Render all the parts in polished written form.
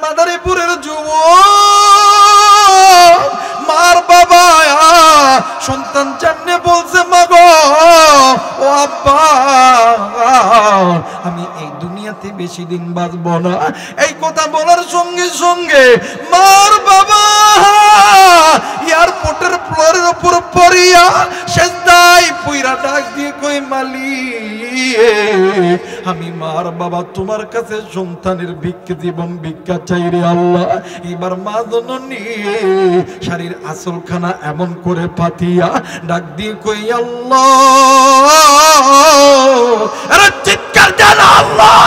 মাদারীপুরের যুবক মার বাবা সন্তান জাননে বলছে মাগো ও আব্বা আমি এই দুনিয়াতে বেশি দিন বাঁচব না। এই কথা বলার সঙ্গে সঙ্গে মার বাবা এয়ারপোর্টের ফ্লোরের উপর পড়িয়া সেজদায় পুইরা ডাক দিয়ে কই মালিক আমি মার বাবা তোমার কাছে সন্তানের ভিক্ষা জীবন ভিক্ষা চাই রে আল্লাহ। এবার মা জননী শাড়ির আঁচলখানা এমন করে পাতিয়া ডাক দিয়ে কই আল্লাহ আরে চিৎকার দেন আল্লাহ।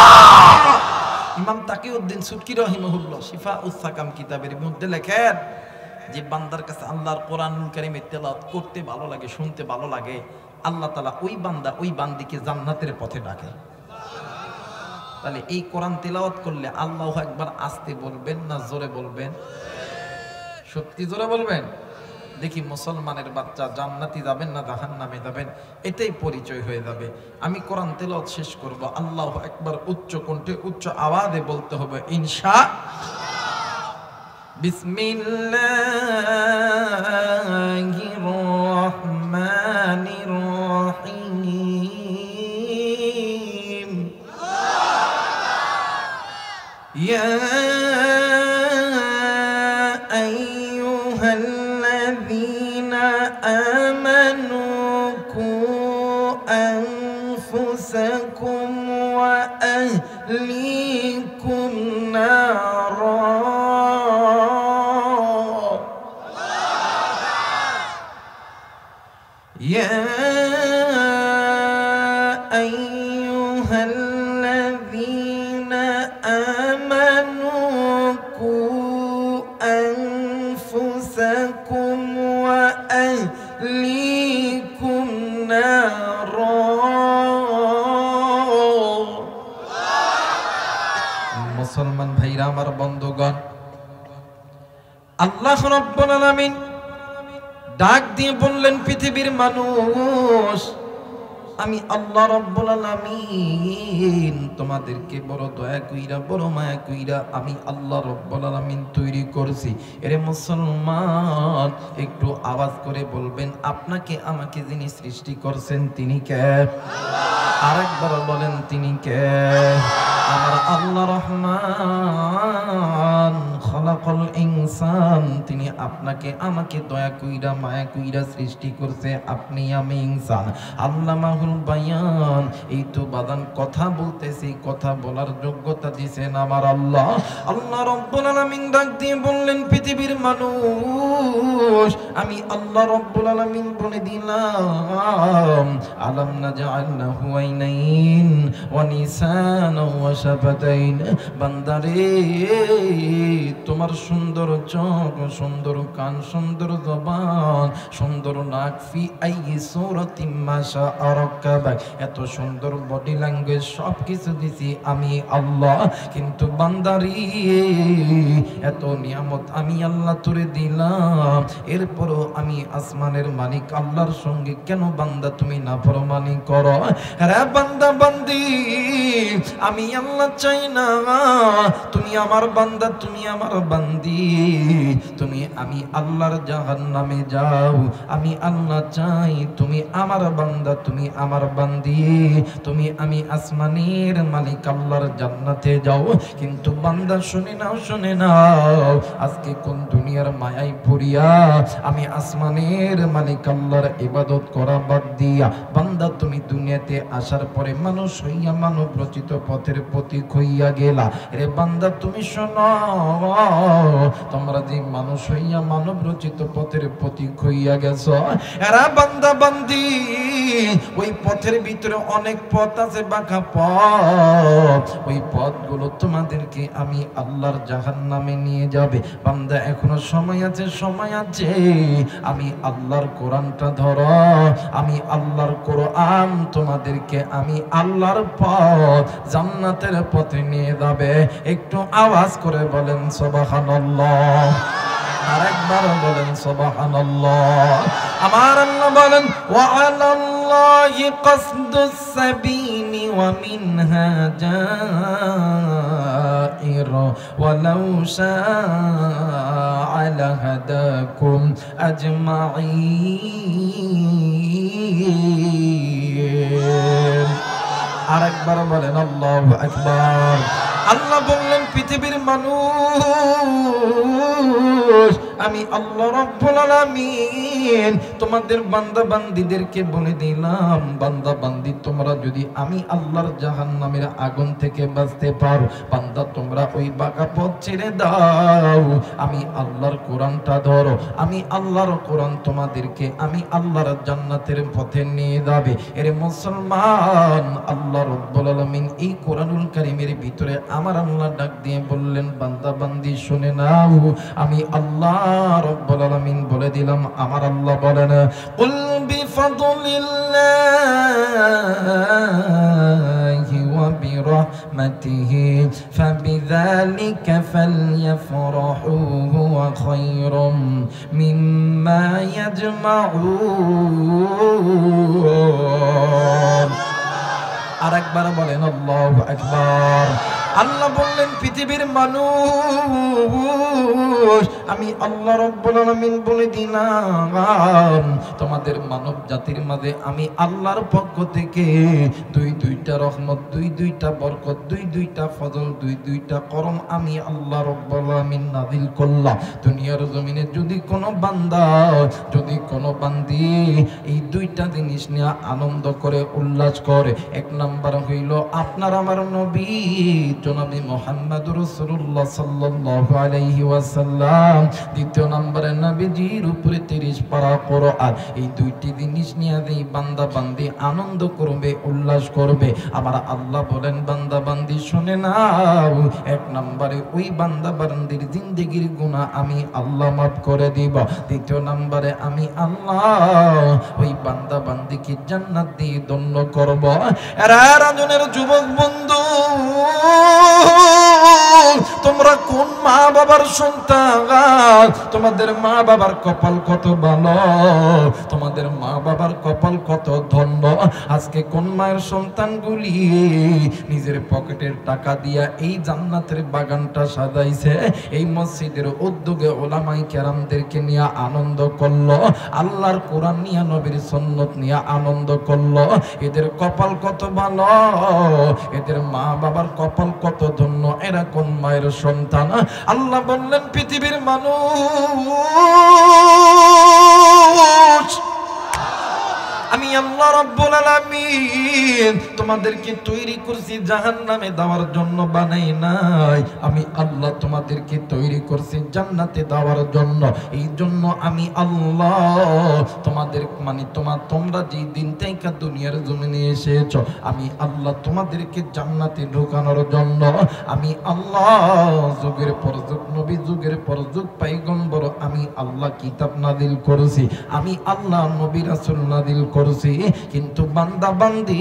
ইমাম তাকিউদ্দিন সুটকি রাহিমাহুল্লাহ শিফাউস সাকাম কিতাবের মধ্যে লেখেন যে বান্দার কাছে আল্লাহর কোরআনুল কারীমের তেলাওয়াত করতে ভালো লাগে, শুনতে ভালো লাগে, আল্লাহ তাআলা ওই বান্দা ওই বান্দিকে জান্নাতের পথে ডাকে। তাহলে এই কোরআন তেলাওয়াত করলে আল্লাহু আকবার আস্তে বলবেন না জোরে বলবেন? সত্যি জোরে বলবেন? দেখি মুসলমানের বাচ্চা জান্নাতি যাবেন না জাহান্নামে যাবেন, এটাই পরিচয় হয়ে যাবে। আমি কোরআন তেলাওয়াত শেষ করব, আল্লাহু আকবার উচ্চ কণ্ঠে উচ্চ আওয়াজে বলতে হবে ইনশাআল্লাহ। বিসমিল্লাহির রহমানির রহিম। ইয়া আইয়ুহাল্লাযীনা আমানু কু আনফুসাকুম ওয়া আহলিকুম নারা। يا أيها الذين آمنوا قوا أنفسكم وأهليكم نارا। মুসলমান ভাইরা আমার বন্ধুগণ, আল্লাহ রাব্বুল আলামিন ডাক দিয়ে বললেন পৃথিবীর মানুষ আমি আল্লাহ রাব্বুল আলামিন তোমাদেরকে বড় দয়া কইরা বড় মায়া কইরা আমি আল্লাহ রাব্বুল আলামিন তৈরি করছি। এরে মুসলমান একটু আওয়াজ করে বলবেন আপনাকে আমাকে যিনি সৃষ্টি করছেন তিনি কে? আরেকবার বলেন তিনি কে? আমার আল্লাহ রহমান খলাকল ইনসান, তিনি আপনাকে আমাকে দয়া কইরা মায়া কইরা সৃষ্টি করছে। আপনি আমি ইনসান, আল্লামাহুল বায়ান। এই তো বাদান কথা বলতেছি, কথা বলার যোগ্যতা দিয়েছেন আমার আল্লাহ। আল্লাহ রাব্বুল আলামিন ডাক দিয়ে বললেন পৃথিবীর মানুষ আমি আল্লাহ রাব্বুল আলামিন বলে দিলাম আলাম নাজআল লাহু আইনাইন ওয়া নিসানা ওয়া শাফাতাইন। বান্দারে তোমার সুন্দর চোখ, সুন্দর কান, সুন্দর জবান, সুন্দর নাক, ফি আইয়ি সূরাতিন মা শাআ রাক্কাবাক, এত সুন্দর বডি ল্যাঙ্গুয়েজ সবকিছু দিছি আমি আল্লাহ। কিন্তু বান্দারে এত নিয়ামত আমি আল্লাহ তোরে দিলাম, এরপরও আমি আসমানের মালিক আল্লাহর সঙ্গে কেন বান্দা তুমি নাফরমানি করো? রে বান্দা বান্দি আমি আল্লাহ চাই না তুমি আমার বান্দা, তুমি আমার বান্দি, তুমি আমি আল্লাহর জাহান্নামে যাও। আমি আল্লাহ চাই তুমি আমার বান্দা, তুমি আমার বান্দি, তুমি আমি আসমানের মালিক আল্লাহর জান্নাতে যাও। কিন্তু বান্দা শুনে নাও, শুনে নাও, আজকে কোন দুনিয়ার মায়ায় পড়িয়া আমি আসমানের মালিক আল্লাহর ইবাদত করা বাদ দিয়া বান্দা তুমি দুনিয়াতে আসার পরে মানুষ হইয়া মানব রচিত পথের পথিক হইয়া গেলা। রে বান্দা তুমি শোনো, তোমরা যে মানুষ হইয়া মানব রচিত পথের পথিক হইয়া গেছো, এরা বান্দা বান্দি ওই পথের ভিতরে অনেক পথ আছে, বাঁকা পথ, ওই পথগুলো তোমাদেরকে আমি আল্লাহর জাহান্নামে নিয়ে যাবে। বান্দা এখনো সময় আছে, সময় আছে, আমি আল্লাহর কোরআনটা ধরো, আমি আল্লাহর কোরআন তোমাদেরকে আমি আল্লাহর পথ জান্নাতের পথে নিয়ে যাবে। একটু আওয়াজ করে বলেন সুবহানাল্লাহ, আরেকবার বলেন সুবহানাল্লাহ। আমার আল্লাহ বলেন ওয়া আলাল্লাহি কাসদুস সাবিলি ومنها جائر ولو شاء لهداكم أجمعين আরেকবার বলেন আল্লাহু আকবার। আল্লাহ বললেন পৃথিবীর মানুষ আমি আল্লাহ রাব্বুল আলামিন তোমাদের বান্দা বান্দীদেরকে বলে দিলাম, বান্দা বান্দী তোমরা যদি আমি আল্লাহর জাহান্নামের আগুন থেকে বাঁচতে পারো, বান্দা তোমরা ওই বাঁকা পথ ছেড়ে দাও, আমি আল্লাহর কোরআনটা ধরো, আমি আল্লাহর কোরআন তোমাদেরকে আমি আল্লাহর জান্নাতের পথে নিয়ে যাবে। এর মুসলমান, আল্লাহ রাব্বুল আলামিন এই কোরআনুল কারীমের ভিতরে আমার আল্লাহ ডাক দিয়ে বললেন বান্দা বান্দী শুনে নাও, আমি আল্লাহ রাব্বুল আলামিন বলে দিলাম, আমার আল্লাহ বলেন কুল বিফাদলিল্লাহি ওয়া বিরহমাতিহি ফাবিযালিকা ফালইফরাহু হুয়া খায়রুম মিম্মা ইয়াজমাউন। আরেকবার বলেন আল্লাহু আকবার। আল্লাহ বললেন পৃথিবীর মানুষ আমি আল্লাহ রাব্বুল আলামিন বলে দিলাম তোমাদের মানব জাতির মাঝে আমি আল্লাহর পক্ষ থেকে দুইটা রহমত, দুইটা বরকত, দুইটা ফজল, দুইটা করম আমি আল্লাহ রাব্বুল আলামিন নাযিল করলাম। দুনিয়ার জমিনে যদি কোনো বান্দা, যদি কোনো বান্দি এই দুইটা জিনিস নিয়ে আনন্দ করে, উল্লাস করে, এক নাম্বার হইল আপনার আমার নবী জনাবে মুহাম্মদুর রাসূলুল্লাহ সাল্লাল্লাহু আলাইহি ওয়াসাল্লাম, দ্বিতীয় নম্বরে নবীজির উপরে 30 পারা কোরআন। এই দুইটি জিনিস নিয়ে যেই বান্দা বান্দি আনন্দ করবে, উল্লাস করবে, আমার আল্লাহ বলেন বান্দা বান্দি শুনে নাও, এক নম্বরে ওই বান্দা বান্দির জিন্দেগির গুনাহ আমি আল্লাহ মাফ করে দিব। দ্বিতীয় নম্বরে আমি আল্লাহ ওই বান্দা বান্দিকে জান্নাত দিয়ে ধন্য করব। এরা রাজনের যুবক বন্ধু, তোমরা কোন মা বাবার সন্তান? তোমাদের মা বাবার কপাল কত ভালো, তোমাদের মা বাবার কপাল কত ধন্য। আজকে কোন মায়ের সন্তানগুলি নিজের পকেটের টাকা দিয়া এই জান্নাতের বাগানটা সাজাইছে, এই মসজিদের উদ্যোগে ওলামায়ে কেরামদেরকে নিয়ে আনন্দ করলো, আল্লাহর কোরআন নিয়ে নবীর সুন্নাত নিয়ে আনন্দ করলো। এদের কপাল কত ভালো, এদের মা বাবার কপাল কত ধন্য। এরা কোন মায়ের সন্তান? আল্লাহ বললেন পৃথিবীর মানুষ আমি আল্লাহ রাব্বুল আলামিন তোমাদেরকে তৈরি করছি জাহান্নামে দেওয়ার জন্য, বানাই নাই। আমি আল্লাহ তোমাদেরকে তৈরি করছি জান্নাতে দেওয়ার জন্য। এই জন্য আমি আল্লাহ তোমাদের তোমরা যেই দিন থেকে দুনিয়ার জমিনে এসেছো, আমি আল্লাহ তোমাদেরকে জান্নাতে ঢোকানোর জন্য আমি আল্লাহ যুগের পর যুগ নবী, যুগের পর যুগ পয়গম্বর আমি আল্লাহ কিতাব নাযিল করেছি, আমি আল্লাহ নবী রাসূল নাযিল করেছি। কিন্তু বান্দা বান্দি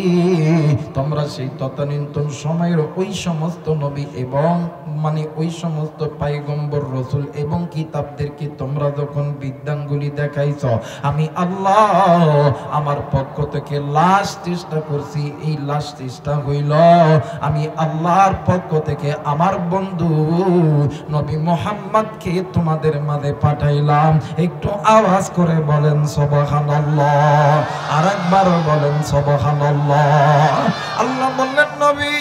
তোমরা সেই তদানীন্তন সময়ের ওই সমস্ত নবী এবং ওই সমস্ত পয়গম্বর রাসূল এবং কিতাবদেরকে তোমরা যখন বিদ্যাঙ্গুলি দেখাইছ, আমি আল্লাহ আমার পক্ষ থেকে লাস্ট চেষ্টা করছি। এই লাস্ট চেষ্টা হইল আমি আল্লাহর পক্ষ থেকে আমার বন্ধু নবী মুহাম্মদকে তোমাদের মাঝে পাঠাইলাম। একটু আওয়াজ করে বলেন সুবহানাল্লাহ, আরেকবার বলেন সুবহানাল্লাহ। আল্লাহ বললেন নবী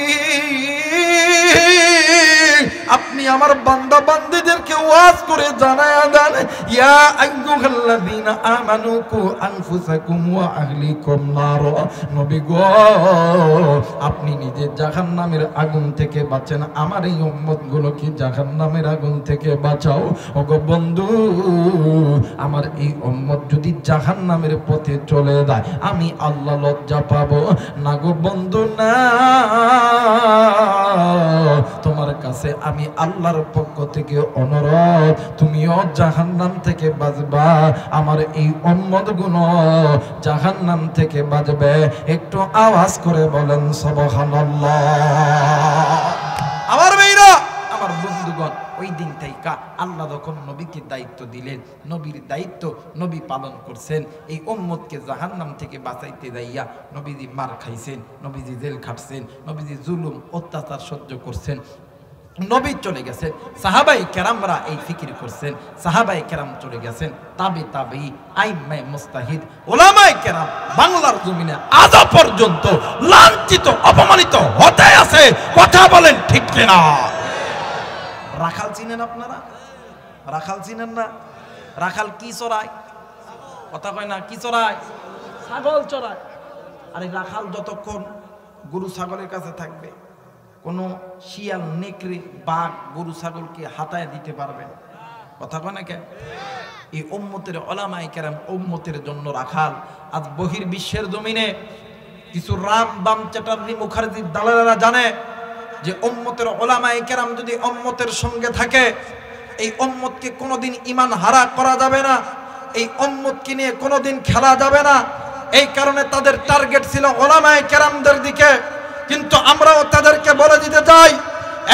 আপনি আমার বান্দা বান্দীদেরকে ওয়াজ করে জানায়া দেন, ইয়া আইয়ুহাল্লাযীনা আমানু কু আনফুসাকুম ওয়া আহলিকুম নার। নবী গো আপনি নিজে জাহান্নামের আগুন থেকে বাঁচেন, আমার এই উম্মতগুলোকে জাহান্নামের আগুন থেকে বাঁচাও। ওগো বন্ধু আমার এই উম্মত যদি জাহান্নামের পথে চলে যায় আমি আল্লাহ লজ্জা পাবো না গো বন্ধু না। তোমার কাছে আমি আল্লাহর পক্ষ থেকে অনুরোধ, তুমিও জাহান্নাম থেকে বাঁচবা, আমার এই উম্মতগুলো জাহান্নাম থেকে বাঁচবে। একটু আওয়াজ করে বলেন সুবহানাল্লাহ। আমার ভাইরা, আমার বন্ধুগণ, ওই দিন থেকে আল্লাহ যখন নবীকে দায়িত্ব দিলেন, নবীর দায়িত্ব নবী পালন করছেন। এই উম্মতকে জাহান্নাম থেকে বাঁচাইতে যাইয়া নবীজি মার খাইছেন, নবীজি জেল খাটছেন, নবীজি জুলুম অত্যাচার সহ্য করছেন। নবী চলে গেছেন, সাহাবাই কেরামরা এই ফিকির করছেন, সাহাবাই কেরাম চলে গেছেন, তাবেঈ আইম্মায়ে মুস্তাহিদ উলামায়ে কেরাম বাংলার জমিনে আজ পর্যন্ত লাঞ্ছিত অপমানিত হতে আছে। কথা বলেন ঠিক কিনা? রাখাল চিনেন আপনারা? রাখাল চিনেন না? রাখাল কি চড়ায়? কথা কয় না, কি চড়ায়? ছাগল চড়ায়। আরে রাখাল যতক্ষণ গরু ছাগলের কাছে থাকবে, কোনো শিয়াল নেকড়ে বাঘ গরু ছাগলকে হাতায় দিতে পারবেন? কথা কয় না কেন? এই উম্মতের উলামায়ে কেরাম উম্মতের জন্য রাখাল। আজ বহির্বিশ্বের জমিনে কিছু রাম বাম চ্যাটার্জি মুখার্জির দালালেরা জানে যে উম্মতের উলামায়ে কেরাম যদি উম্মতের সঙ্গে থাকে, এই উম্মতকে কোনোদিন ঈমান হারা করা যাবে না, এই উম্মতকে নিয়ে কোনোদিন খেলা যাবে না। এই কারণে তাদের টার্গেট ছিল উলামায়ে কেরামদের দিকে। কিন্তু আমরাও তাদেরকে বলে দিতে চাই,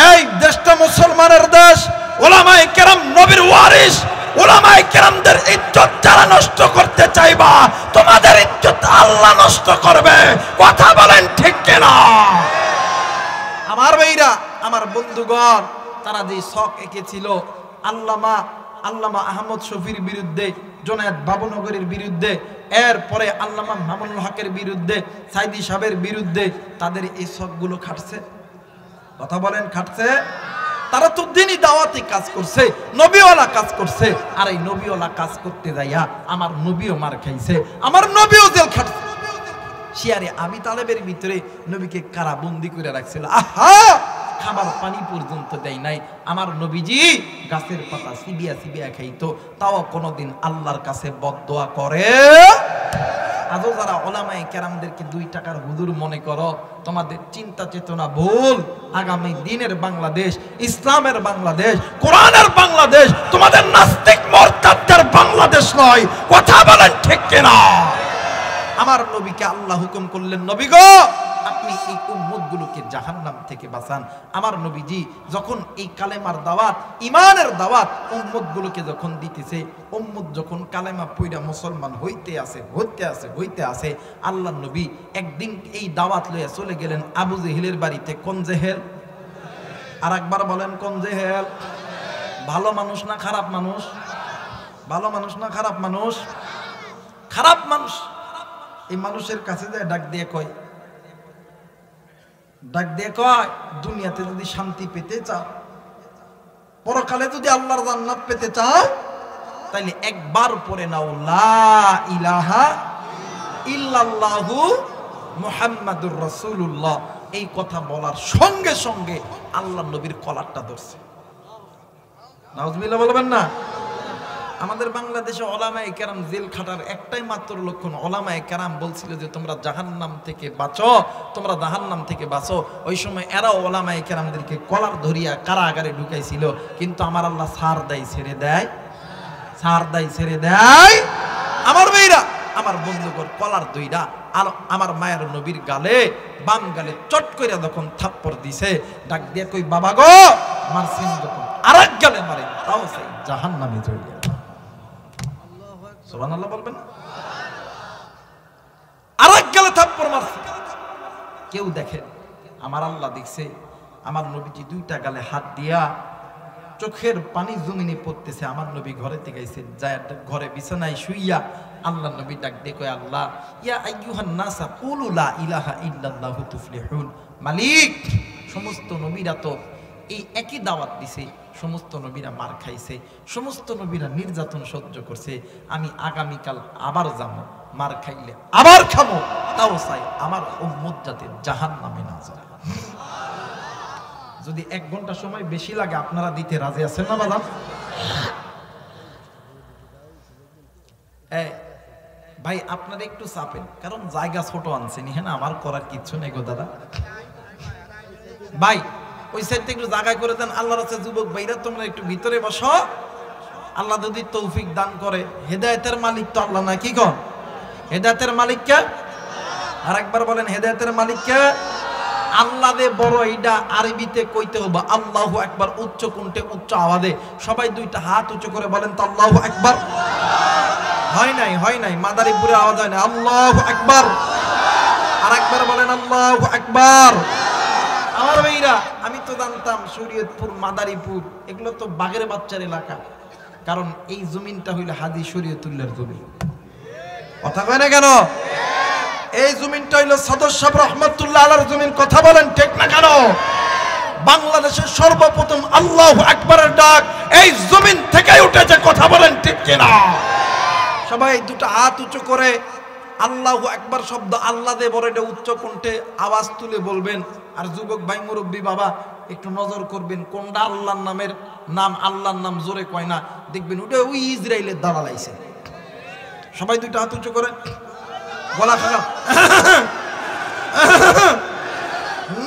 এই দেশটা মুসলমানের দেশ, উলামায়ে কেরাম নবীর ওয়ারিস, উলামায়ে কেরামদের ইজ্জত যারা নষ্ট করতে চাইবা, তোমাদের ইজ্জত আল্লাহ নষ্ট করবে। কথা বলেন ঠিক কিনা? আমার ভাইরা, আমার বন্ধুগণ, তারা যে শখ এঁকেছিল আল্লামা আহমদ শফির বিরুদ্ধে, জুনায়েদ বাবুনগরীর বিরুদ্ধে, এরপরে আল্লামা মামুনুল হকের বিরুদ্ধে, সাইদি সাহেবের বিরুদ্ধে, তাদের এই শখগুলো খাটছে। কথা বলেন, খাটছে? তারা তো দিনই দাওয়াতি কাজ করছে, নবীওয়ালা কাজ করছে। আর এই নবীওয়ালা কাজ করতে যাইয়া আমার নবীও মার খাইছে, আমার নবীও জেল খাটছে। শিয়ারে আবি তালেবের ভিতরে নবীকে কারাবন্দি করে রাখছিল। আহা, খাবার পানি পর্যন্ত দেয় নাই। আমার নবীজি গাছের পাতা সিবিয়া সিবিয়া খাইতো, তাও কোনোদিন আল্লাহর কাছে বদদোয়া করে। আজও যারা উলামায়ে কেরামদেরকে 2 টাকার হুজুর মনে করো, তোমাদের চিন্তা চেতনা ভুল। আগামী দিনের বাংলাদেশ, ইসলামের বাংলাদেশ, কোরআনের বাংলাদেশ, তোমাদের নাস্তিক মুরতাদদের বাংলাদেশ নয়। কথা বলেন ঠিক কিনা? আমার নবীকে আল্লাহ হুকুম করলেন, নবী গো আপনি এই উম্মতগুলোকে জাহান্নাম থেকে বাঁচান। আমার নবীজি যখন এই কালেমার দাওয়াত, ঈমানের দাওয়াত উম্মতগুলোকে যখন দিতেছে, উম্মত যখন কালেমা পড়া মুসলমান হইতে আছে, আল্লাহর নবী একদিন এই দাওয়াত লইয়া চলে গেলেন আবু জেহেলের বাড়িতে। কোন জেহেল? আর একবার বলেন, কোন জেহেল? ভালো মানুষ না খারাপ মানুষ? ভালো মানুষ না খারাপ মানুষ? খারাপ মানুষ। এই মানুষের কাছে যায় ডাক দিয়ে কয়, দুনিয়াতে যদি শান্তি পেতে চাও, পরকালে যদি আল্লাহর জান্নাত পেতে চাও, তাইলে একবার পড়ে নাও লা ইলাহা ইল্লাল্লাহু মুহাম্মাদুর রাসূলুল্লাহ। এই কথা বলার সঙ্গে সঙ্গে আল্লাহর নবীর কলারটা ধরছে। নাউজুবিল্লাহ বলবেন না? আমাদের বাংলাদেশে উলামায়ে কেরাম জেল খাটার একটাই মাত্র লক্ষণ। উলামায়ে কেরাম বলছিল যে তোমরা জাহান্নাম থেকে বাঁচো, তোমরা জাহান্নাম থেকে বাঁচো। ওই সময় এরা উলামায়ে কেরামদেরকে কলার ধরিয়া কারাগারে ঢুকাইছিল। কিন্তু আমার আল্লাহ ছাড় দেয়, ছেড়ে দেয়, ছাড় দেয়, ছেড়ে দেয়। আমার মেয়েরা, আমার বন্ধুগণ, কলার দইরা আর আমার মায়ের নবীর গালে, বাম গালে চট করে যখন থাপ্পড় দিছে, ডাক দিয়ে কই, বাবা গো মারছেন যখন আরেক গালে মারে, তাও সেই জাহান্নামে চলে যায়। সুবহানাল্লাহ বলবেন? আরেক গালে থাপ্পড় মারছে, কেউ দেখেন? আমার আল্লাহ দেখছে। আমার নবীজি 2টা গালে হাত দিয়া চোখের পানি জমিনে পড়তেছে। আমার নবী ঘরে থেকে আইছে, যায় ঘরে বিছানায় শুইয়া আল্লাহ নবী ডাক দিয়ে কয়, আল্লাহ ইয়া আইয়ুহান নাসা কুলু লা ইলাহা ইল্লাল্লাহু তুফলিহুন। মালিক, সমস্ত নবীরা তো এই একই দাওয়াত দিছে, সমস্ত নবীরা মার খাইছে, সমস্ত নবীরা নির্যাতন সহ্য করছে। আমি আগামীকাল আবার যাবো, মার খাইলে আবার খাবো, তাও চাই আমার উম্মত যাতে জাহান্নামে না যায়। যদি 1 ঘন্টা সময় বেশি লাগে আপনারা দিতে রাজি আছেন না বাবা? ভাই আপনারা একটু চাপেন, কারণ জায়গা ছোট আনছেন। হ্যাঁ, আমার করার কিচ্ছু নেই গো দাদা। ভাই ওই সাইড থেকে একটু জায়গা করে দেন। আল্লাহর কাছে যুবক ভাইরা তোমরা একটু ভিতরে বসো। আল্লাহ যদি তৌফিক দান করে। হেদায়েতের মালিক তো আল্লাহ না, কি কন? হেদায়েতের মালিক কে? আর একবার বলেন, হেদায়েতের মালিক কে? আল্লাহ দে বড় এইটা আরবিতে কইতে হবে আল্লাহু আকবার, উচ্চ কণ্ঠে উচ্চ আওয়াজে সবাই দুইটা হাত উঁচু করে বলেন তো আল্লাহু আকবার। হয় নাই মাদারীপুরে আওয়াজ হয় না আল্লাহু আকবার। আরেকবার বলেন আল্লাহু আকবার। আমার ভাইরা, আমি তো জানতাম শরীয়তপুর মাদারীপুর এগুলো তো বাঘের বাচ্চার এলাকা, কারণ এই জমিনটা হইল হাজী শরীয়তুল্লাহর জমিন। কথা কয় না কেন? এই জমিনটা হইল সদর সাহেব রহমাতুল্লাহ আলাইহির জমিন। কথা বলেন ঠিক না কেন? বাংলাদেশের সর্বপ্রথম আল্লাহু আকবারের ডাক এই জমিন থেকে উঠেছে। কথা বলেন ঠিক কিনা? সবাই দুটো হাত উঁচু করে আল্লাহু আকবার শব্দ আল্লাহ দে বড় এটা উচ্চ কণ্ঠে আওয়াজ তুলে বলবেন। আর যুবক ভাই মুরব্বী বাবা একটু নজর করবেন কোনটা আল্লাহর নামের নাম, আল্লাহর নাম জোরে কয় না, দেখবেন ওটা ওই ইসরায়েলের দালাল আইছে। সবাই দুইটা হাত উঁচু করে গলা খারাপ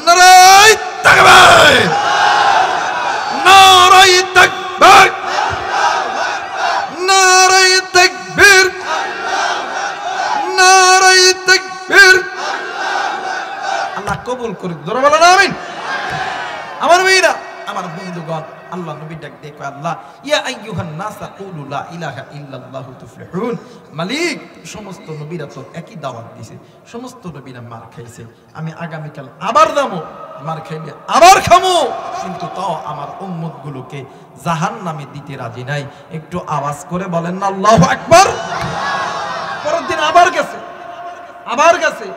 নারায়ে তাকবীর, নারায়ে তাকবীর, নারায়ে তাকবীর, নারায়ে তাকবীর। আল্লাহ কবুল করুক। জোরে বলেন আমিন। আমার মেয়েরা, আমার বন্ধুগণ, আল্লাহ নবী ডাক দিয়ে কয় আল্লাহ ইয়া আইয়ুহান নাস কুলু লা ইলাহা ইল্লাল্লাহু তুফলিহুন। মালিক সমস্ত নবীরা তো একই দাওয়াত দিয়েছে, সমস্ত নবীরা মার খাইছে, আমি আগামীকাল আবার যাবো, মার খাইলে আবার খামো, কিন্তু তাও আমার উম্মত গুলোকে জাহান্নামে দিতে রাজি নাই। একটু আওয়াজ করে বলেন না আল্লাহু আকবার। পরের দিন আবার গেছে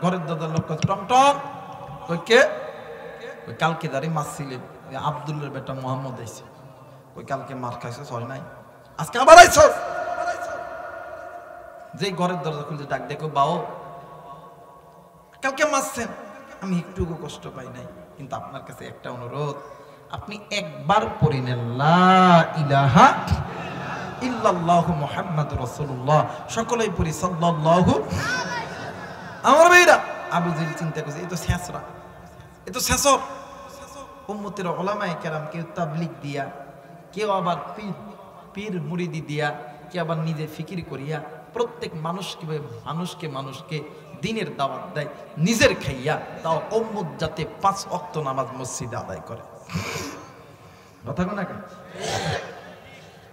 ঘরের দাদার লোক টমটম কই কে? ওই কালকে দাঁড়ি মাছ ছিলেন আব্দুল্লার বেটা মোহাম্মদ আইছে। ওই কালকে মার খাইছে হয় নাই, আজকে আবার আইছ। যে ঘরের দরজা খুলতে ডাক দেখো বাও কালকে মারছেন, আমি একটুকু কষ্ট পাই নাই, কিন্তু আপনার কাছে একটা অনুরোধ, আপনি একবার পড়ে নেন লা ইলাহা ইল্লাল্লাহু মুহাম্মাদুর রাসূলুল্লাহ। সকলেই পড়ি সাল্লাল্লাহু। আমার ভাইরা, আবু জেল চিন্তা করছে এই তো শেষরা, এ তো শেষর উম্মতের উলামায়ে কেরাম, কেউ তাবলীগ দিয়া, কেউ আবার পীর মুরিদি দিয়া, কেউ আবার নিজে ফিকির করিয়া প্রত্যেক মানুষকে দিনের দাওয়াত দেয়, নিজের খাইয়া তাও উম্মত যাতে 5 ওয়াক্ত নামাজ মসজিদে আদায় করে। কথা কো না কেন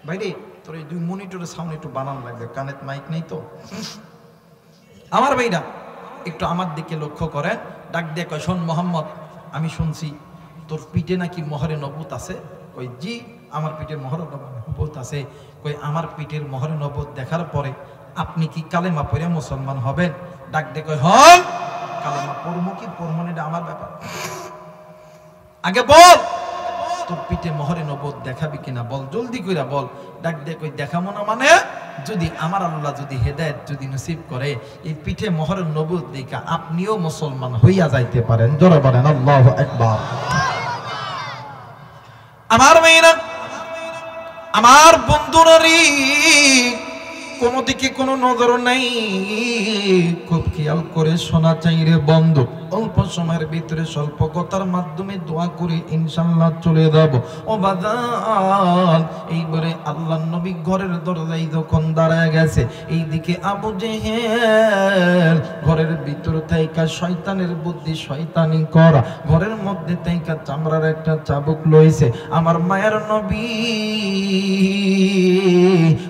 ভাইরে? তোর এই 2 মনিটরের সাউন্ড একটু বানানো লাগবে, কানে মাইক নেই তো। আমার ভাইরা একটু আমার দিকে লক্ষ্য করেন, ডাক দিয়ে কয় শোন মোহাম্মদ, আমি শুনছি তোর পিঠে নাকি মোহরে নবুত আছে। কই জি, আমার পিঠে মোহরে নবুত আছে। কই আমার পিঠের মোহরে নবুত দেখার পরে আপনি কি কালেমা পড়ে মুসলমান হবেন? ডাক দিয়ে কয় হন, কালেমা পড়বো কি পড়বো না এটা আমার ব্যাপার, আগে বল তোর পিঠে মোহরে নবুত দেখাবি কিনা, বল জলদি কইরা বল। ডাক দিয়ে কই দেখাবো না মানে, যদি আমার আল্লাহ যদি হেদায়েত যদি নসিব করে এই পিঠে মোহরে নবুত দেখা আপনিও মুসলমান হইয়া যাইতে পারেন। জোরে বলেন আল্লাহু আকবার। আমার মেয়েরা, আমার বন্ধুরারি, কোন দিকে কোনো নজর নাই, খুব খেয়াল করে শোনা চাই রে বন্ধু। অল্প সময়ের ভিতরে স্বল্প কথার মাধ্যমে দোয়া করে ইনশাআল্লাহ চলে যাব। ও বাজান, এইবারে আল্লাহর নবী ঘরের দরজায় যখন দাঁড়ায় গেছে, এইদিকে আবু জেহেল ঘরের ভিতর থেকে শয়তানের বুদ্ধি শয়তানি করা, ঘরের মধ্যে থেকে চামড়ার একটা চাবুক লইছে। আমার মায়ের নবী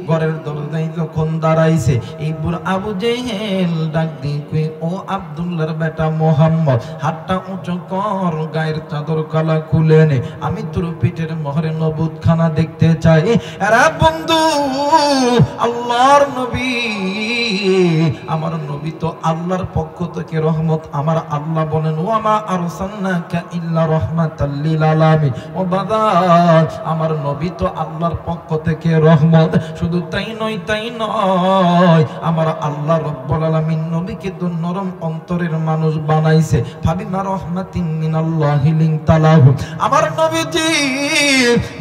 ঘরের দরজায় যখন দাঁড়াইছে, এইবার আবু জেহেল ডাক দিয়ে ও আব্দুল্লাহর বেটা মোহাম্মদ, হাতটা উঁচু কর, গায়ের চাদর কালা খুলে নে, আমি তোর পিঠের মোহরে নবুত খানা দেখতে চাই। এরা বন্ধু, আল্লাহর নবী, আমার নবী তো আল্লাহর পক্ষ থেকে রহমত। আমার আল্লাহ বলেন ওয়ামা আরসালনাকা ইল্লা রাহমাতাল লিল আলামিন। ও বাবা, আমার নবী তো আল্লাহর পক্ষ থেকে রহমত। শুধু তাই নয়, আমার আল্লাহ রব্বুল আলামিন নবীকে তো নরম অন্তরের মানুষ বানাইছে। ফাবিমা রাহমাতিন মিনাল্লাহি লিনতালাহু। আমার নবীজি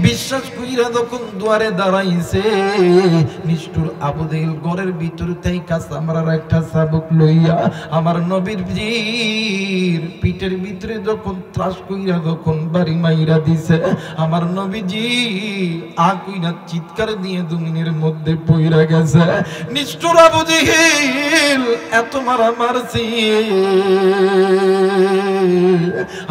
বিশ্বাস কইরা যখন দুয়ারে দাঁড়াইছে, নিষ্ঠুর আবু জেহেল ঘরের ভিতর থেকে চামড়ার একটা চাবুক লইয়া আমার নবীজির পিঠের ভিতরে যখন ত্রাস কইরা যখন বাড়ি মাইরা দিছে, আমার নবীজি কইরা চিৎকার দিয়ে জমিনের মধ্যে পইরা গেছে। নিষ্ঠুর আবু জেহেল এত মারা মারছি,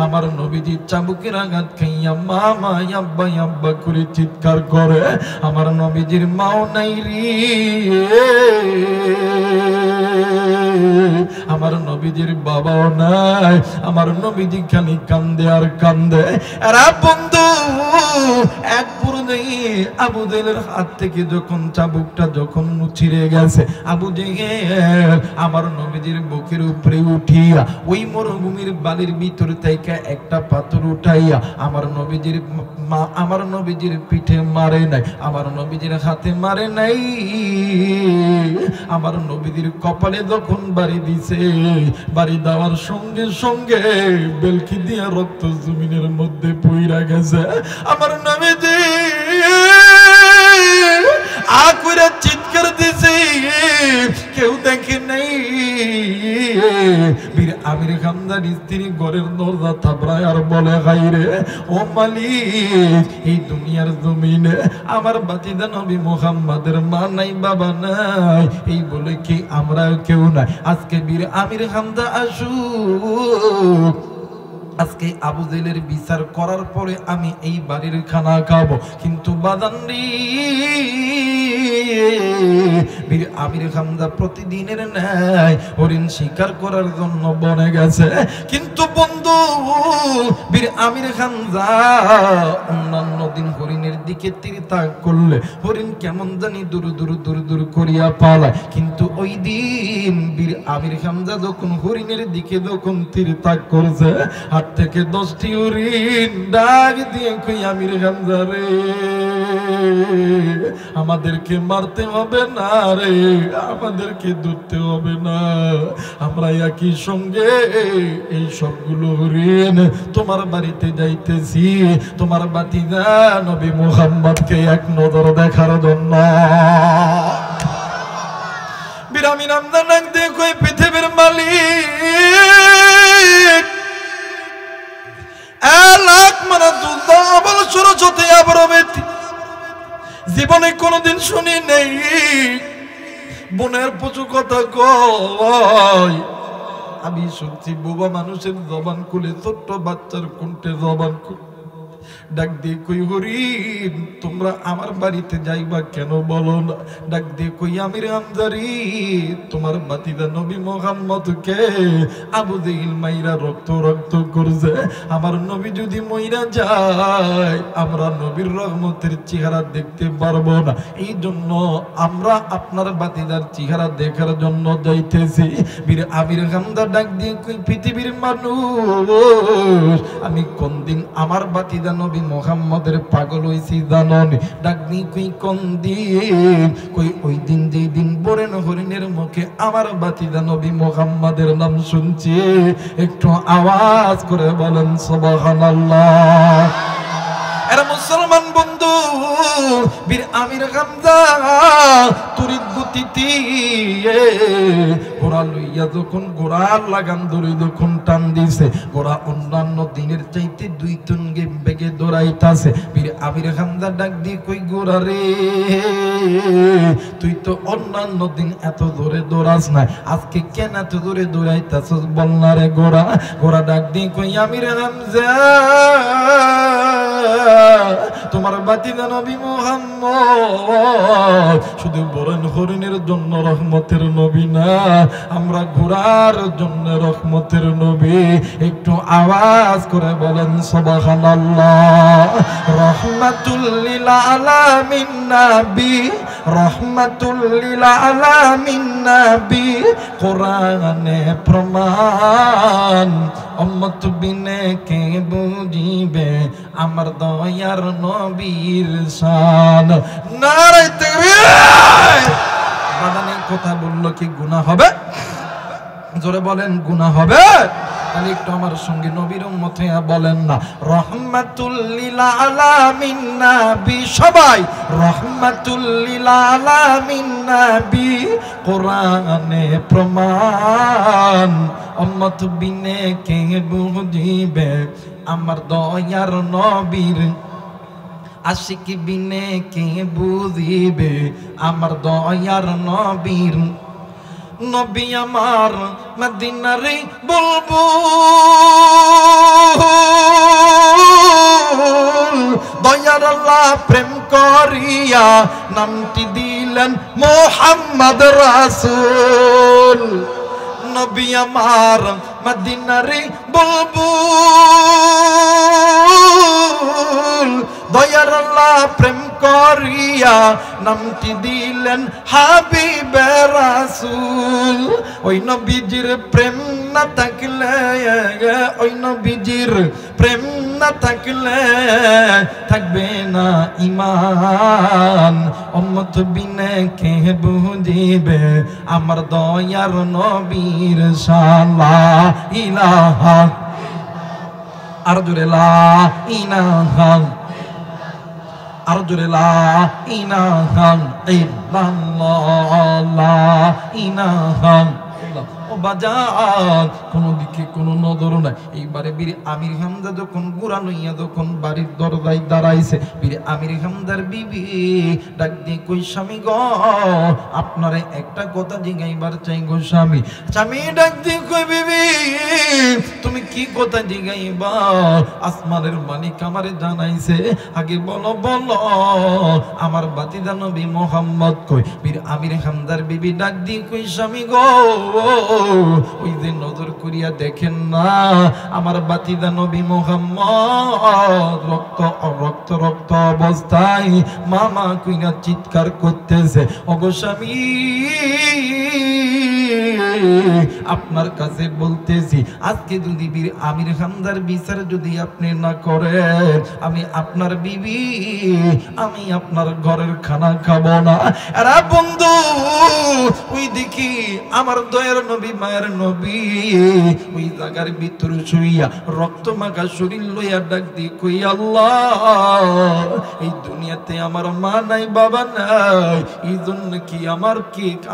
আমার নবীজি চাবুকের আঘাত খাইয়া মা মা আব্বা আব্বা করে চিৎকার করে। আমার নবীজির মাও নাই রে, আমার নবীজির বাবাও নাই, আমার নবীজি খালি কান্দে আর কান্দে। এরা বন্ধু এক পর্যায়ে আবু জেহেলের হাত থেকে যখন চাবুকটা যখন ছিঁড়ে গেছে, আবু জেহেল আমার নবীজির বুকের উপরে উঠিয়া ওই মরুভূমির বালির ভিতর থেকে একটা পাথর উঠাইয়া আমার নবীজির মা আমার নবীজির পিঠে মারে নাই, আমার নবীজির হাতে মারে নাই, আমার নবীজির কপালে যখন বাড়ি দিছে, বাড়ি দেওয়ার সঙ্গে সঙ্গে বেলকি দিয়া রক্ত জমিনের মধ্যে পইরা গেছে। আমার নবীজি আকুরে চিৎকার দিছে, কেউ দেখে নাই। বীর আমির খানদার স্ত্রী ঘরের দরজা থাপড়ায় আর বলে, হাইরে ও মালিক, এই দুনিয়ার জমিনে আমার বাতিদা নবী মুহাম্মাদের মা নাই বাবা নাই, এই বলে কি আমরা কেউ নাই। আজকে বীর আমির খানদা আসুক, আজকে আবু জেহেলের বিচার করার পরে আমি এই বাড়ির খানা খাবো, কিন্তু বাদান্ডি বীর আমির খানদা প্রতিদিনের ন্যায় হরিণ শিকার করার জন্য বনে গেছে। কিন্তু বন্ধু বীর আমির খানদা অন্যান্য দিন হরিণের দিকে তীর তাক করলে হরিণ কেমন জানি দূর দূর দূর দূর করিয়া পালায়, কিন্তু ওই দিন বীর আমির খানদা যখন হরিণের দিকে যখন তীর তাক করছে, হাত থেকে 10টি হরিণ ডাক দিয়ে কই, আমির খানদা রে, আমাদেরকে মারতে হবে না রে, আমাদেরকে ধরতে হবে না, আমরা একই সঙ্গে এই সবগুলো হরিণ তোমার বাড়িতে যাইতেছি তোমার বাতিজা নবী মুহাম্মদকে এক নজর দেখার জন্য। বিরামি নামদার নাক দিয়ে কই, পৃথিবীর মালিক লাখ মারা দুলদা বল সরস্বতী আবরবেতি জীবনে কোনোদিন শুনি নেই বোনের প্রচুর কথা কয়। আমি শুনছি বোবা মানুষের জবান খুলে, ছোট্ট বাচ্চার কণ্ঠে জবান খুলে ডাক দিয়ে কই, হরিণ তোমরা আমার বাড়িতে যাইবা কেন বলো না? ডাক দিয়ে কই, আমির হামজারি তোমার বাতিদা নবী মুহাম্মদকে আবু জেহেল মাইরা রক্ত রক্ত করছে, আমার নবী যদি মইরা যায় আমরা নবীর রহমতের চেহারা দেখতে পারবো না, এই জন্য আমরা আপনার বাতিদার চেহারা দেখার জন্য যাইতেছি। বীর আমির হামজা ডাক দিয়ে কই, পৃথিবীর মানুষ আমি কোন দিন আমার বাতিদা নবী মুহাম্মদের পাগল হইছি জাননি? ডাক দিয়ে কই, কোন দিন? কই, ওই দিন যেই দিন বরেন হরিণের মুখে আমার বাতিদা নবী মুহাম্মদের নাম শুনছি। একটু আওয়াজ করে বলেন সুবহানাল্লাহ। এরা মুসলমান বন্ধু, বীর আমির হামজা তড়িৎ গতিতে ঘোড়া লইয়া যখন ঘোড়ার লাগাম ধরে যখন টান দিছে, ঘোড়া অন্যান্য দিনের চাইতে 2 গুণ বেগে দৌড়াইতাছে। বীর আমির হামজা ডাক দিয়ে কই, ঘোড়া রে তুই তো অন্যান্য দিন এত জোরে দৌড়াস না, আজকে কেন এত জোরে দৌড়াইতাছস বল না রে ঘোড়া? ঘোড়া ডাক দিয়ে কই, আমির হামজা তোমার বাতিদা নবী মুহাম্মদ শুধু বরেন হরিণের জন্য রহমতের নবী না, আমরা ঘোড়ার জন্য রহমতের নবী। একটু আওয়াজ করে বলেন সুবহানাল্লাহ। রহমাতুল লিল আলামিন নবী, রহমাতুল লিল আলামিন নবী, কোরআনে প্রমাণ উম্মত বিনে কে বুঝিবে আমার দয়ার নবীর শান। নারে তাকবীর। বাদানে কথা বললো কি গুনাহ হবে? জোরে বলেন গুনাহ হবে? তাহলে একটু আমার সঙ্গে নবীর উম্মত হয়ে বলেন না, রহমাতুল লিল আলামিন নবী। সবাই রহমাতুল লিল আলামিন নবী, কোরআনে প্রমাণ। উম্মত বিনে কে বুঝিবে আমার দয়ার নবীর, আশিক বিনে কে বুঝিবে আমার দয়ার নবীর। নবী আমার মদিনার বুলবুল, দয়ার আল্লাহ প্রেম করিয়া নামটি দিলেন মুহাম্মদ রাসূল। নবী আমার মদিনার বুলবুল, দয়ার আল্লাহ প্রেম করিয়া নামটি দিলেন হাবিবে রাসূল। ওই নবীজির প্রেম না থাকলে, ওই নবীজির প্রেম না থাকলে থাকবে না ঈমান। উম্মত বিনে কে বুঝিবে আমার দয়ার নবীর শান। লা ইলাহা, আর জোরে লা ইলাহা, আর জোরে লা ইলাহা ইল্লাল্লাহ, লা ইলাহা। ও বাজার কোন দিকে কোনো নজর নাই। এইবারে বীর আমির হামজা যখন গুড়া লইয়া যখন বাড়ির দরজায় দাঁড়াইছে, বীর আমির হামজার বিবি ডাক দিয়ে কই, স্বামী গো আপনারে একটা কথা জিগাইবার চাই গো স্বামী। স্বামী ডাক দিয়ে কই, বিবি তুমি কি কথা জিগাইবা? আসমানের মালিক আমারে জানাইছে, আগে বলো বলো আমার বাতিদা নবী মোহাম্মদ কই? বীর আমির হামজার বিবি ডাক দিয়ে কই, স্বামী গো ওই যে নজর করিয়া দেখেন না আমার বাতিদা নবী মুহাম্মদ রক্ত রক্ত রক্ত অবস্থায় মামা কইনা চিৎকার করতেছে। ওগো স্বামী আপনার কাছে বলতেছি, আজকে যদি বীর আমির হামজার বিচার যদি আপনি না করেন, আমি আপনার বিবি, আমি আপনার ঘরের খানা খাবো না। আরে বন্ধু ওই দেখি আমার দয়ার নবী মায়ের নবী ওই জায়গার ভিতর শুইয়া রক্ত মাখা শরীর লইয়া ডাক দিয়ে কই, আল্লাহ এই দুনিয়াতে আমার মা নাই বাবা নাই, এই জন্য কি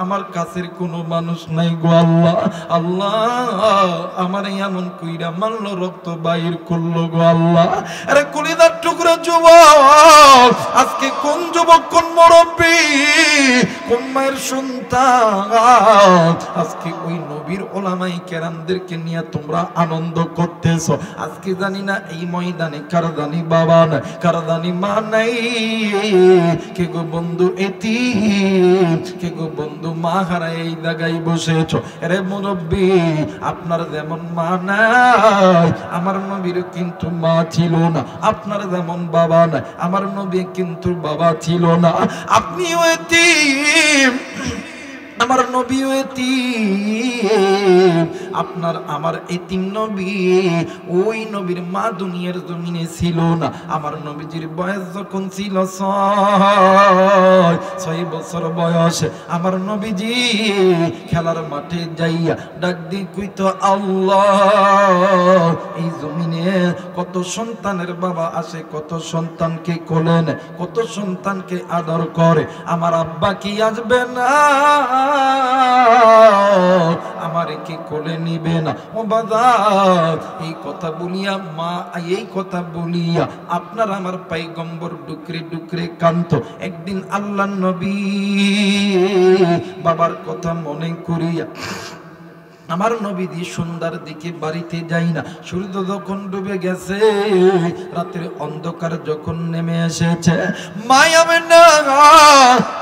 আমার কাছের কোনো মানুষ নাই গো আল্লাহ। আল্লাহ আমার এমন কইরা মারলো, রক্ত বাইর করলো গো আল্লাহ। আরে কলিদার টুকরা যুবক, আজকে কোন যুবক, কোন মুরব্বী, কোন মায়ের সন্তান আজকে ওই নবীর ওলামায়ে কেরামদেরকে নিয়ে তোমরা আনন্দ করতেছো? আজকে জানি না এই ময়দানে কার জানি বাবা নাই, কার জানি মা নাই। কে গো বন্ধু এতিম, কে গো বন্ধু মা হারায় এই জায়গায় বসেছো। আরে মুরব্বী আপনার যেমন মা নাই, আমার নবীর কিন্তু মা ছিল না। আপনার যেমন বাবা নাই, আমার নবী কিন্তু বাবা ছিল না। আপনিও এতিম, আমার নবীও এতিম। আপনার আমার এতিম নবী, ওই নবীর মা দুনিয়ার জমিনে ছিল না। আমার নবীজির বয়স যখন ছিল 6 বছর বয়স, আমার নবীজি খেলার মাঠে যাইয়া ডাক দিয়ে কইতো, আল্লাহ এই জমিনে কত সন্তানের বাবা আসে, কত সন্তানকে কোলে নেয়, কত সন্তানকে আদর করে, আমার আব্বা কি আসবে না? আমার কি কোলে নিবে না? ও বাজার এই কথা বলিয়া মা, এই কথা বলিয়া আপনার আমার পয়গম্বর ডুকরে ডুকরে কান্ত। একদিন আল্লাহর নবী বাবার কথা মনে করিয়া আমার নবীজি সন্ধ্যার দিকে বাড়িতে যাই না। সূর্য যখন ডুবে গেছে, রাতের অন্ধকার যখন নেমে এসেছে, মায়াবে না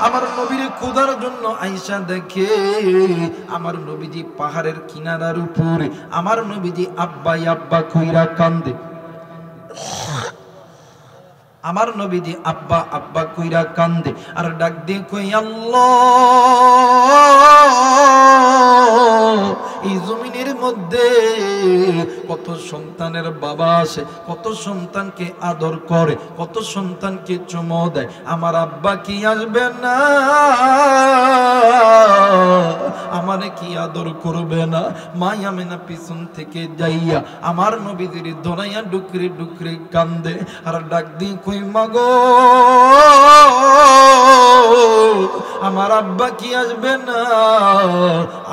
আমার নবীর খোদার জন্য আইসা দেখে আমার নবীজি পাহাড়ের কিনারার উপরে, আমার নবীজি আব্বা আব্বা কইরা কান্দে। আমার নবীজি আব্বা আব্বা কইরা কান্দে আর ডাক দিয়ে কই, আল্লাহ এই জমিনের মধ্যে কত সন্তানের বাবা আসে, কত সন্তানকে আদর করে, কত সন্তানকে চুমো দেয়, আমার আব্বা কি আসবে না? আমারে কি আদর করবে না? মা আমেনা পিছন থেকে যাইয়া আমার নবীদের ধরাইয়া ডুকরে ডুকরে কান্দে আর ডাক দি কই মাগো আমার আব্বা কি আসবে না?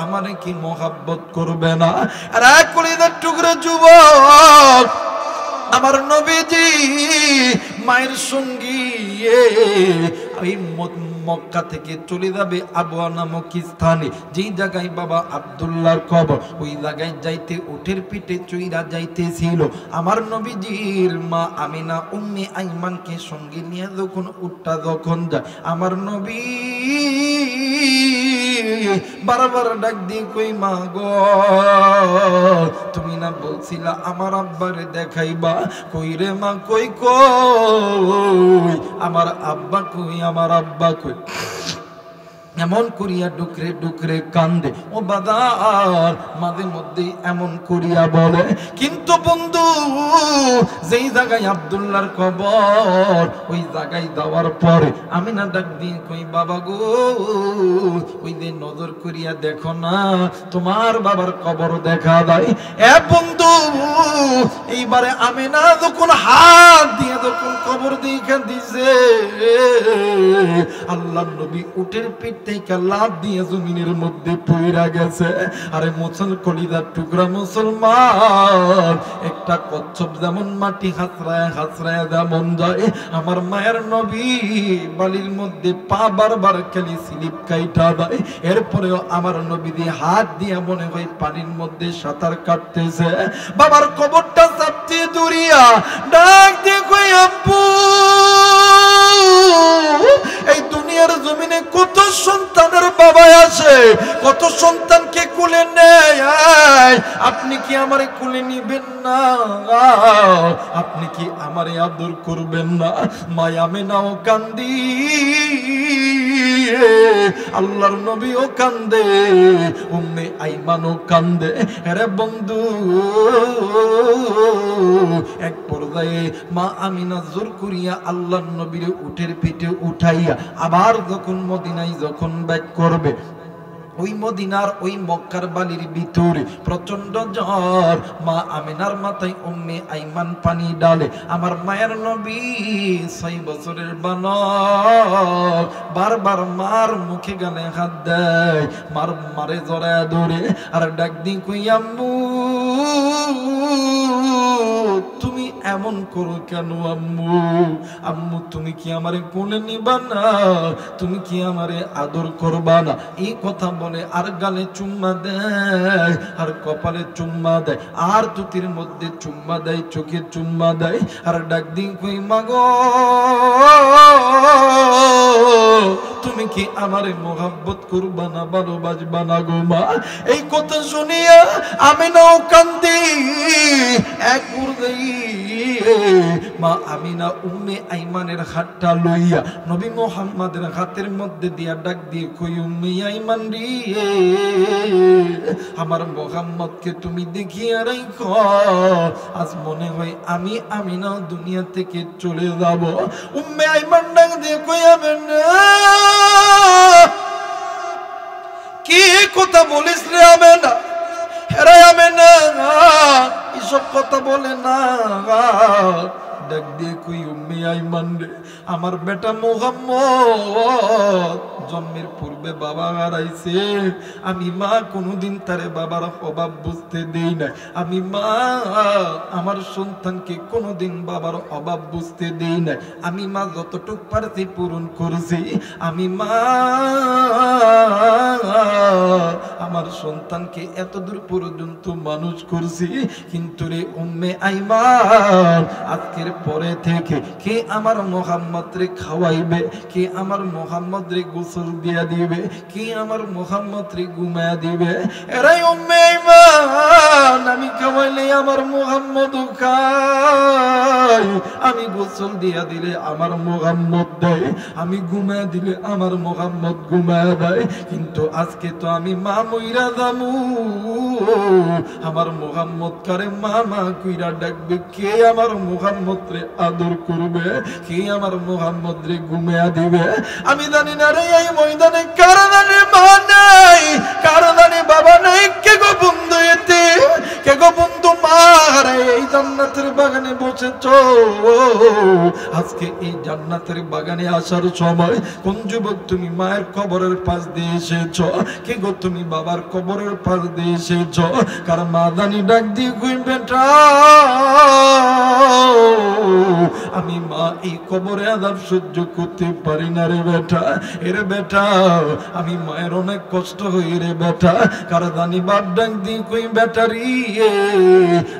আমারে কি মোহাব্বত করবে না? আর এক কলিজার টুকরা যুবক আমার নবীজি মায়ের সঙ্গী ওই মক্কা থেকে চলে যাবে আবওয়া নামক স্থানে, যেই জায়গায় বাবা আব্দুল্লাহর কবর, ওই জায়গায় যাইতে উটের পিঠে চইরা যাইতেছিল। আমার নবীজির মা আমিনা উম্মে আইমানকে সঙ্গে নিয়ে যখন উটটা যখন যায়, আমার নবী বারবার ডাক দিয়ে কই মা গো তুমি না বলছিলা আমার আব্বারে দেখাইবা? কই রে মা কই কই আমার আব্বা কই, আমার আব্বা কই? এমন করিয়া ডুকরে ডুকরে কান্দে। ও বাদার মাঝে মধ্যে এমন করিয়া বলে, কিন্তু বন্ধু যেই জায়গায় আব্দুল্লাহর কবর, ওই জায়গায় যাওয়ার পরে আমি না ডাক দিয়ে কই বাবা গো ওই যে নজর করিয়া দেখো না তোমার বাবার কবর দেখা দেয়। এ বন্ধু এইবারে আমি না যখন হাত দিয়ে যখন কবর দেখা দিছে, আল্লাহ নবী উটের পিঠ থেকে লাফ দিয়ে জমিনের মধ্যে পইরা গেছে। আরে কলিজার টুকরা মুসলমান, একটা কচ্ছপ যেমন মাটি হাসরায় হাসরায় যেমন যায়, আমার মায়ের নবী বালির মধ্যে পা বারবার খালি স্লিপ কাইটা দেয়। এরপরেও আমার নবী দিয়ে হাত দিয়ে মনে হয় পানির মধ্যে সাঁতার কাটতেছে। বাবার কবরটা চাপতে দূরিয়া ডাক দিয়ে কই আব্বু এই দুনিয়ার জমিনে কত সন্তানের বাবা আছে, কত সন্তানকে কোলে নেয়, আপনি কি আমারে কোলে নিবেন না? আপনি কি আমারে আদর করবেন না? মায়া মেনাও কান্দি, আল্লাহর নবীও কান্দে, উম্মে আইমানও কান্দে। আরে বন্ধু এক পর্যায়ে মা আমিনা জোর করিয়া আল্লাহর নবীর উটের পিঠে উঠাইয়া আবার যখন মদিনায় যখন ব্যাক করবে, ওই মদিনার ওই মক্কার বালির ভিতরে প্রচন্ড জ্বর। মা আমিনার মাথায় উম্মে আইমান পানি ডালে। আমার মায়ের নবী 6 বছরের বালক বারবার মার মুখে গানে হাত দেয়, মারে জড়ায় ধরে আর ডাক দি কই আম্মু তুমি এমন করো কেন আম্মু? আম্মু তুমি কি আমারে কোলে নিবা না? তুমি কি আমারে আদর করবা না? এই কথা বলে আর গালে চুম্মা দেয়, আর কপালে চুম্মা দেয়, আর তুতির মধ্যে চুম্মা দেয়, চোখে চুম্মা দেয়, আর ডাক দিন কই মাগো তুমি কি আমারে মোহাব্বত করবা না, ভালোবাসবা না গো মা? এই কথা শুনিয়া আমি নাও কান্দি। এক মা আমিনা উম্মে আইমানের হাতটা লইয়া নবী মুহাম্মাদের হাতের মধ্যে দিয়া ডাক দিয়ে কই উম্মে আইমান রে আমার মুহাম্মদকে তুমি দেখিয়া রাখো, আজ মনে হয় আমি আমিনা দুনিয়া থেকে চলে যাব। উম্মে আইমান ডাক দিয়ে কই আমিনা কি কথা বলিস রে আমিনা? হেরে আমিনা এসব কথা বলে না। ডাক দিয়ে কই উম্মে আইমান রে আমার বেটা মুহাম্মদ জন্মের পূর্বে বাবা হারাইছে, আমি মা কোনোদিন তারে বাবার অভাব বুঝতে দেই না। আমি মা আমার সন্তানকে কোনোদিন বাবার অভাব বুঝতে দেই না। আমি মা যতটুক পারছি পূরণ করেছি। আমি মা আমার সন্তানকে এতদূর পর্যন্ত মানুষ করছি। কিন্তু রে উম্মে আইমান আজকের পরে থেকে কে আমার মুহাম্মদ রে খাওয়াইবে, কে আমার মুহাম্মদ রে গোসল দিয়া দিবে, কে আমার মুহাম্মদ রে ঘুমায়া দিবে? এরাই উম্মে আইমান আমি খাওয়াইলে আমার মুহাম্মদ খায়, আমি গোসল দিয়া দিলে আমার মুহাম্মদ দেয়, আমি ঘুমায় দিলে আমার মুহাম্মদ ঘুমায় দেয়। কিন্তু আজকে তো আমি মা মইরা যামু, আমার মুহাম্মদ কারে মামা কইরা ডাকবে? কে আমার মুহাম্মদ রে আদর করবে? কে আমার মুহাম্মদ রে ঘুমায়া দিবে? আমি জানি না রে এই ময়দানে কার জানে মা নাই, কার জানে বাবা নাই, কে গো বন্ধু এতে, কে গো বন্ধু মা রে এই জান্নাতের বাগানে বসেছ। আজকে এই জান্নাতের বাগানে আসার সময় কোন যুবক তুমি মায়ের কবরের পাশ দিয়ে এসেছ? কে গো তুমি বাবার কবরের পাশ দিয়ে এসেছ? কার মা জানি ডাক দিয়ে কই বেটা আমি মা এই কবরে আযাব সহ্য করতে পারি না রে বেটা, এর বেটা আমি মায়ের অনেক কষ্ট হই রে বেটা। কার জানি বাপ ডাক দিয়ে কই বেটারি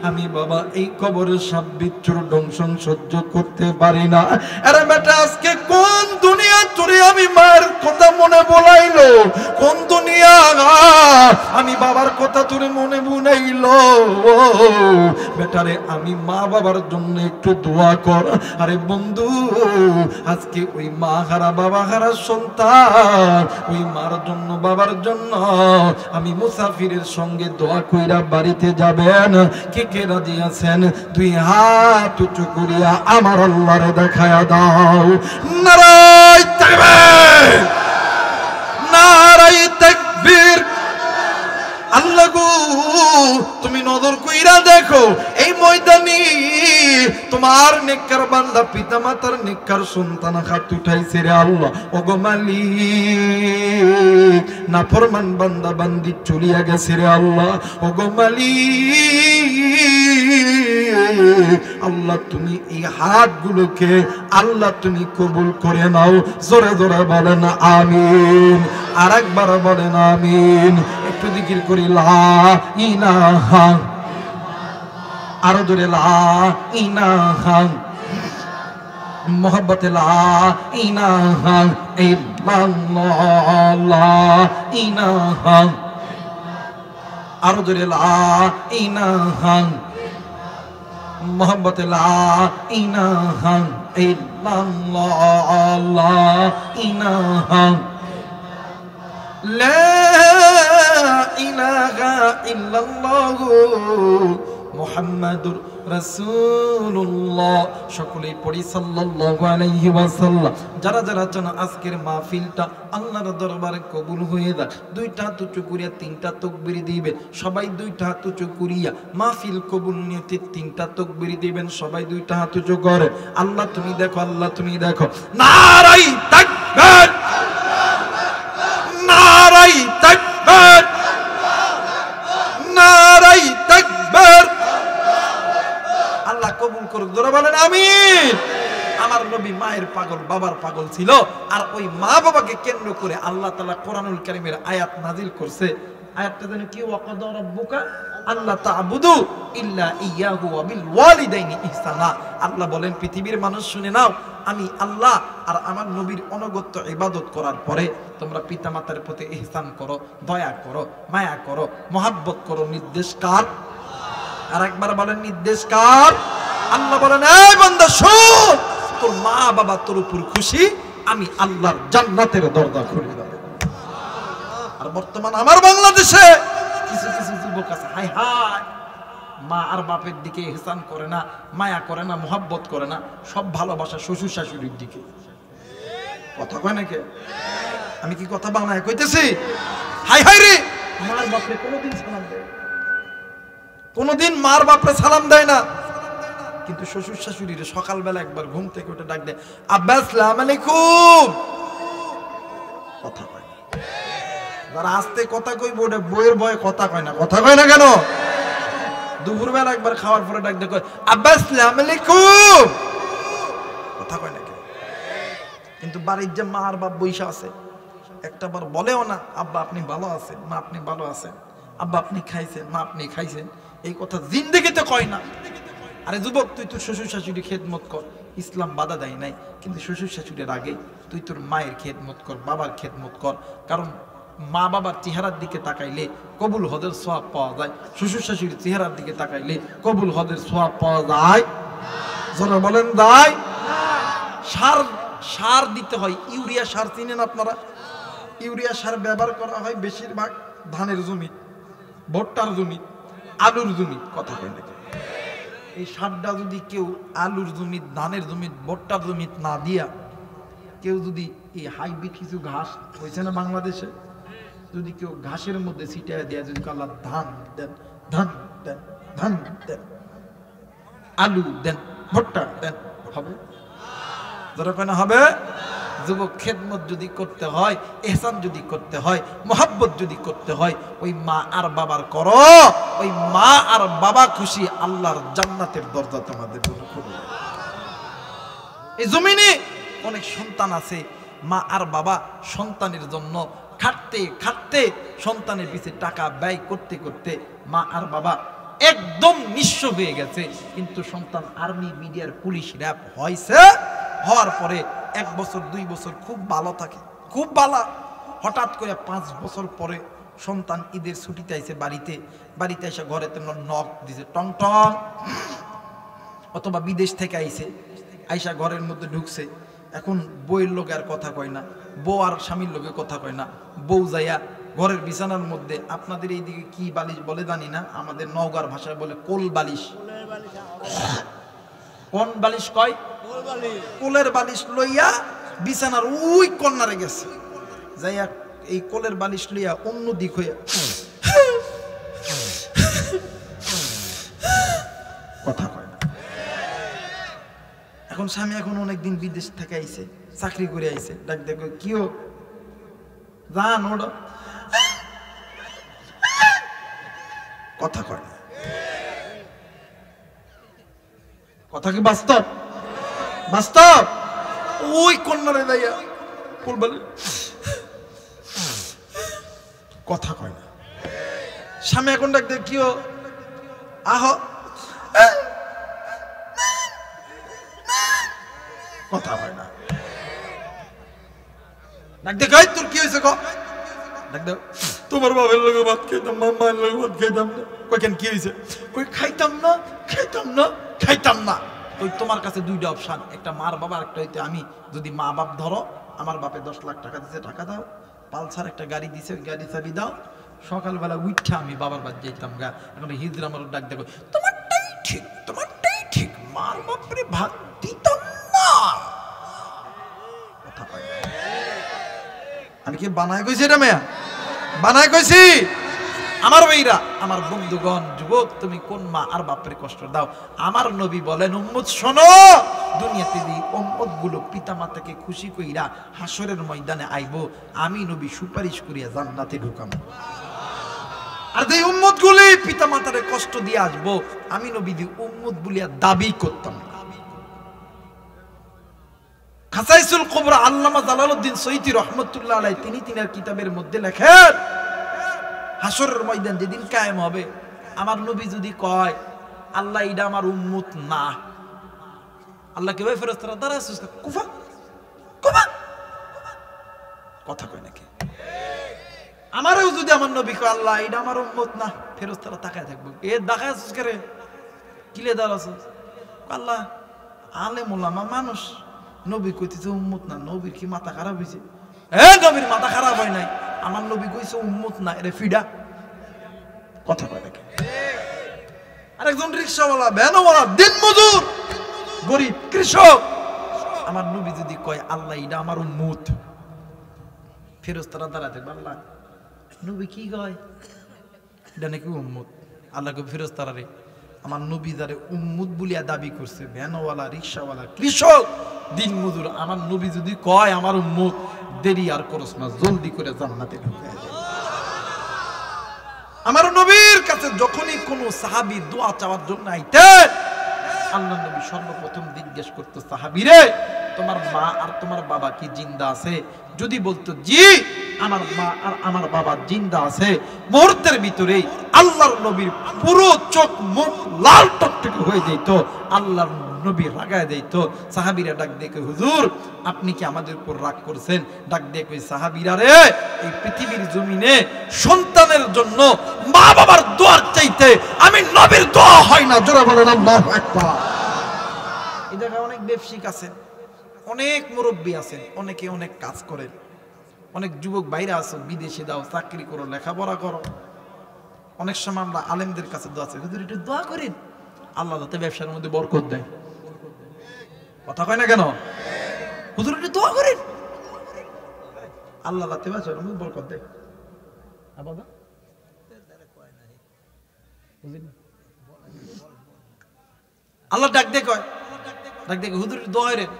আমি বাবা এই কবরের সাপ বিচ্ছুর দংশন সহ্য করতে পারি না। আরে বেটা আজকে কোন দুনিয়া তোরে আমি মায়ের কথা মনে বলাইলো, কোন দুনিয়া আমি বাবার কথা তোরে মনে বুনাইলো? বেটারে আমি মা বাবার জন্য একটু দোয়া কর। আরে বন্ধু আজকে ওই মা হারা বাবা হারা সন্তান, ওই মার জন্য বাবার জন্য আমি মুসাফিরের সঙ্গে দোয়া কইরা বাড়িতে যাবেন। কে কে রাজি আছেন? দুই হাত উঁচু করিয়া আমার আল্লাহরে দেখায়া দাও। নারায়ে তাকবীর, নারায়ে তাকবীর। আল্লাহ গো তুমি নজর কইরা দেখো এই ময়দানে তোমার নেককার বান্দা পিতা মাতার নেককার সন্তান হাত উঠাইছে রে আল্লাহ। ওগো মালিক নাফরমান বান্দা বান্দি চলিয়া গেছে রে আল্লাহ। ওগো মালিক আল্লাহ তুমি এই হাতগুলোকে আল্লাহ তুমি কবুল করে নাও। জোরে জোরে বলেন আমিন, আরেকবার বলেন আমিন। একটু জিকির করি লা ইলাহা, আরো জোরে লা ইলাহা, মোহাব্বতে লা ইলাহা ইল্লাল্লাহ, লা ইলাহা, আরো জোরে লা ইলাহা, মোহাব্বতে লা ইলাহা ইল্লাল্লাহ, লা ইলাহা, লা ইলাহা ইল্লাল্লাহ মুহাম্মাদুর রাসূলুল্লাহ। সকলেই পড়ি সাল্লাল্লাহু আলাইহি ওয়াসাল্লাম। যারা যারা চান আজকের মাহফিলটা আল্লাহর দরবারে কবুল হয়ে যাক, দুইটা হাত উঁচু করিয়া তিনটা তাকবীর দিবেন। সবাই দুইটা হাত উঁচু করিয়া মাহফিল কবুল নিয়তে তিনটা তাকবীর দিবেন। সবাই দুইটা হাত উঁচু করে আল্লাহ তুমি দেখো, আল্লাহ তুমি দেখো। নারায়ে তাকবীর, নারায়ে তাকবীর, নারায়ে তাকবীর। আল্লাহ কবুল করুক, জোরে বলেন আমিন। আমার নবী মায়ের পাগল বাবার পাগল ছিল, আর ওই মা বাবাকে কেন্দ্র করে আল্লাহ তাআলা কোরআনুল কারীমের আয়াত নাজিল করছে। আয়াতটা জানেন কি? ওয়াকাদা রাব্বুকা আল্লা তা'বুদু ইল্লা ইয়াহু ওয়া বিল ওয়ালিদাইনি ইহসানা। আল্লাহ বলেন পৃথিবীর মানুষ শুনে নাও, আমি আল্লাহ আর আমার নবীর অনগত্য ইবাদত করার পরে তোমরা পিতামাতার প্রতি ইহসান করো, দয়া করো, মায়া করো, মহব্বত করো। নির্দেশ কার? আর একবার বলেন নির্দেশ কার? আল্লাহ বলেন এই বান্দা শোন, তোর মা বাবা তোর উপর খুশি, আমি আল্লাহর জান্নাতের দরজা খুলে দেব। আর বর্তমান আমার বাংলাদেশে কিছু কিছু যুবক আছে, হায় হায় মা আর বাপের দিকে ইহসান করে না, মায়া করে না, মহব্বত করে না, সব ভালোবাসা শ্বশুর শাশুড়ির দিকে। কথা কয় নাকি? আমি কি কথা বাংলায় কইতেছি? হায় হায় রে, মার বাপরে কোনোদিন সালাম দেয়, কোনোদিন মার বাপরে সালাম দেয় না, কিন্তু শ্বশুর শাশুড়ির সকালবেলা একবার ঘুম থেকে উঠে ডাক দেয়, আব্বা আসসালামু আলাইকুম। কথা কয় না। যারা আস্তে কথা কইব ওটা বইয়ের ভয়ে কথা কয় না। কথা কয় না কেন? দুপুরবেলা একবার খাওয়ার পরে ডাক দেয়, আব্বা আসসালামু আলাইকুম। কথা কয় না কেন? কিন্তু বাড়ির যে মা আর বাপ বইসা আছে, একটা বার বলেও না আব্বা আপনি ভালো আছেন, মা আপনি ভালো আছেন, আব্বা আপনি খাইছেন, মা আপনি খাইছেন, এই কথা জিন্দেগিতে কয় না। আরে যুবক, তুই তোর শ্বশুর শাশুড়ি খেদমত কর, ইসলাম বাধা দেয় নাই, কিন্তু শ্বশুর শাশুড়ির আগে তুই তোর মায়ের খেদমত কর, বাবার খেদমত কর। কারণ মা বাবার চেহারার দিকে তাকাইলে কবুল হজের সওয়াব পাওয়া যায়, শ্বশুর শাশুড়ির চেহারার দিকে তাকাইলে কবুল হজের সওয়াব পাওয়া যায়? যারা বলেন যায়। সার সার দিতে হয়, ইউরিয়া সার চিনেন আপনারা? ইউরিয়া সার ব্যবহার করা হয় বেশিরভাগ ধানের জমি, ভুট্টার জমি, আলুর জমি। কথা কয় নাকি? এই সারটা যদি কেউ আলুর জমি, ধানের জমি, ভুট্টার জমি না দিয়া কেউ যদি এই হাইব্রিড কিছু ঘাস হয়েছে না বাংলাদেশে, যদি কেউ ঘাসের মধ্যে ছিটিয়ে দেয়া, যদি আল্লাহ ধান দেন, ধান দেন, ধান দেন, আলু দেন, ভুট্টা দেন, হবে? যারা কেন হবে? যুবক, খেদমত যদি করতে হয়, ইহসান যদি করতে হয়, মোহাব্বত যদি করতে হয়, ওই মা আর বাবার করো। ওই মা আর বাবা খুশি, আল্লাহর জান্নাতের দরজা তোমাদের জন্য খুলে। এই জমিনে অনেক সন্তান আছে, মা আর বাবা সন্তানের জন্য খাটতে খাটতে, সন্তানের পিছে টাকা ব্যয় করতে করতে মা আর বাবা একদম নিঃস্ব হয়ে গেছে। কিন্তু সন্তান আর্মি, মিডিয়ার, পুলিশ, র‍্যাব হয়েছে, হওয়ার পরে 1 বছর 2 বছর খুব ভালো থাকে, খুব ভালো। হঠাৎ করে 5 বছর পরে সন্তান ঈদের ছুটিতে আইছে বাড়িতে এসে ঘরে তেমন নক দিছে, টং টং, অথবা বিদেশ থেকে আইসা ঘরের মধ্যে ঢুকছে। এখন বউয়ের লোক আর কথা কয় না, বউ আর স্বামীর লোকে কথা কয় না। বউ যাইয়া ঘরের বিছানার মধ্যে, আপনাদের এইদিকে কি বালিশ বলে জানি না, আমাদের নওগাঁর ভাষায় বলে কোল বালিশ। কোন বালিশ কয়? কোলের বালিশ লইয়া বিছানার ওই কর্নারে গেছে, যাইয়া এই কোলের বালিশ লইয়া অন্য দিক হইয়া কথা কয় না। এখন স্বামী এখন অনেকদিন বিদেশ থেকে আইছে, চাকরি করে আইছে, ডাক দেখো কিও জান ওটা, কথা কয় না। কথা কি বাস্তব? বাস্তব। ওই কন্যারে দাইয়া ফুল বলে কথা কয় না। স্বামী এখন ডাক দেখ কিও আহ, কথা হয় না। ডাক দেখ তোর কি হয়েছে? ডাক দেখ তোমার বাবার লোক ভাত খাইতাম না, মায়ের লোক ভাত খাইতাম না। কই কেন কি হয়েছে? কই খাইতাম না, খাইতাম না, খাইতাম না। ওই তোমার কাছে 2টা অপশন, একটা মার বাবা, একটা হইতে আমি। যদি মা বাপ ধরো, আমার বাপে 10 লাখ টাকা দিছে, টাকা দাও। পালসার একটা গাড়ি দিছে, ওই গাড়ি চাবি দাও। সকালবেলা উঠা আমি বাবার বাড়ি যাইতাম গা। এখন হিজরা আমার ডাক দেখো, তোমারটাই ঠিক, তোমারটাই ঠিক, মার বাপরে ভাত দিতাম না। কথা কয় না। আমি কি বানায় কইছি এটা? মেয়া বানায় কইছি? আমার ভাইরা, আমার বন্ধুগণ, যুবক, তুমি কোন মা আর বাপরে কষ্ট দাও? আমার নবী বলেন, উম্মত শোনো, দুনিয়াতে যে উম্মত গুলো পিতা মাতাকে খুশি কইরা হাসরের ময়দানে আইবো, আমি নবী সুপারিশ করিয়া জান্নাতে ঢুকাবো। আর যে উম্মত গুলি পিতা মাতারে কষ্ট দিয়ে আসবো, আমি নবী যে উম্মত বলিয়া দাবি করতাম। খাসাইসুল কুবরা আল্লামা জালালউদ্দিন সৈয়দী রহমাতুল্লাহ আলাইহি তিনি তিনার কিতাবের মধ্যে লেখেন, হাসরের ময়দান যেদিন কায়েম হবে, আমার নবী যদি কয় আল্লাহ এটা আমার উম্মত না, আল্লাহ কে ভাই ফেরেশতারা দাঁড়াছিস কুফা কুফা, কথা কয় নাকি? আমারও যদি আমার নবী কয় আল্লাহ এটা আমার উম্মত না, ফেরেশতারা তাকায় থাকবে, এ দেখাছিস করে কিলে দাঁড়াছিস? আল্লাহ আলেম ওলামা মানুষ, নবী কইতেছে উম্মত না, নবীর কি মাথা খারাপ হয়েছে? নবীর মাথা খারাপ হয় নাই, আমার নবী কইছে উম্মত না, এরে ফিডা। কথা কয় নাকি? আরেকজন রিকশাওয়ালা, ভ্যানওয়ালা, দিনমজুর, গরিব, কৃষক, আমার নবী যদি কয় আল্লাহ এটা আমার উম্মত, ফেরেশতারা দাঁড়াতে আল্লাহ নবী কি কয় এটা নাকি উম্মত। আল্লাহ কয় ফেরেশতারা রে, আমার নবী যারে উম্মত বলিয়া দাবি করছে, ভ্যানওয়ালা, রিকশাওয়ালা, কৃষক, দিনমজুর, আমার নবী যদি কয় আমার উম্মত, দেরি আর করস না, জলদি করে জান্নাতে ঢুকে যায়। আমার নবীর কাছে যখনই কোন সাহাবী দোয়া চাওয়ার জন্য আইতেন, আল্লাহ নবী সর্বপ্রথম জিজ্ঞেস করতো, সাহাবীরে তোমার মা আর তোমার বাবা কি জিন্দা আছে? যদি বলতো জি, আমার মা আর আমার বাবা জিন্দা আছে, মুহূর্তের ভিতরেই আল্লাহর নবীর পুরো চোখ মুখ লাল টকটকে হয়ে যেত। আল্লাহর নবী রাগায় যাইতো। সাহাবীরা ডাক দিয়ে কই, হুজুর আপনি কি আমাদের উপর রাগ করছেন? ডাক দিয়ে কই, সাহাবীরা রে, এই পৃথিবীর জমিনে সন্তানের জন্য মা বাবার দোয়ার চাইতে আমি নবীর দোয়া হয় না। জোরে বলেন আল্লাহু আকবার। এই জায়গায় অনেক ব্যবসায়িক আছেন, অনেক মুরব্বী আছেন, অনেকে অনেক কাজ করেন, অনেক যুবক বাইরে আছো, বিদেশে দাও, চাকরি করো, লেখাপড়া করো। অনেক সময় আমরা আলেমদের কাছে দোয়া চাই, হুজুর একটু দোয়া করেন, আল্লাহ যাতে ব্যবসার মধ্যে বরকত দেয়। কথা কয় না কেন? হুজুর একটু দোয়া করেন, আল্লাহ যাতে ব্যবসার মধ্যে বরকত দেয়। বাবা আল্লাহ ডাক দিয়ে কয়, ডাক দিয়ে হুজুর একটু দোয়া করেন,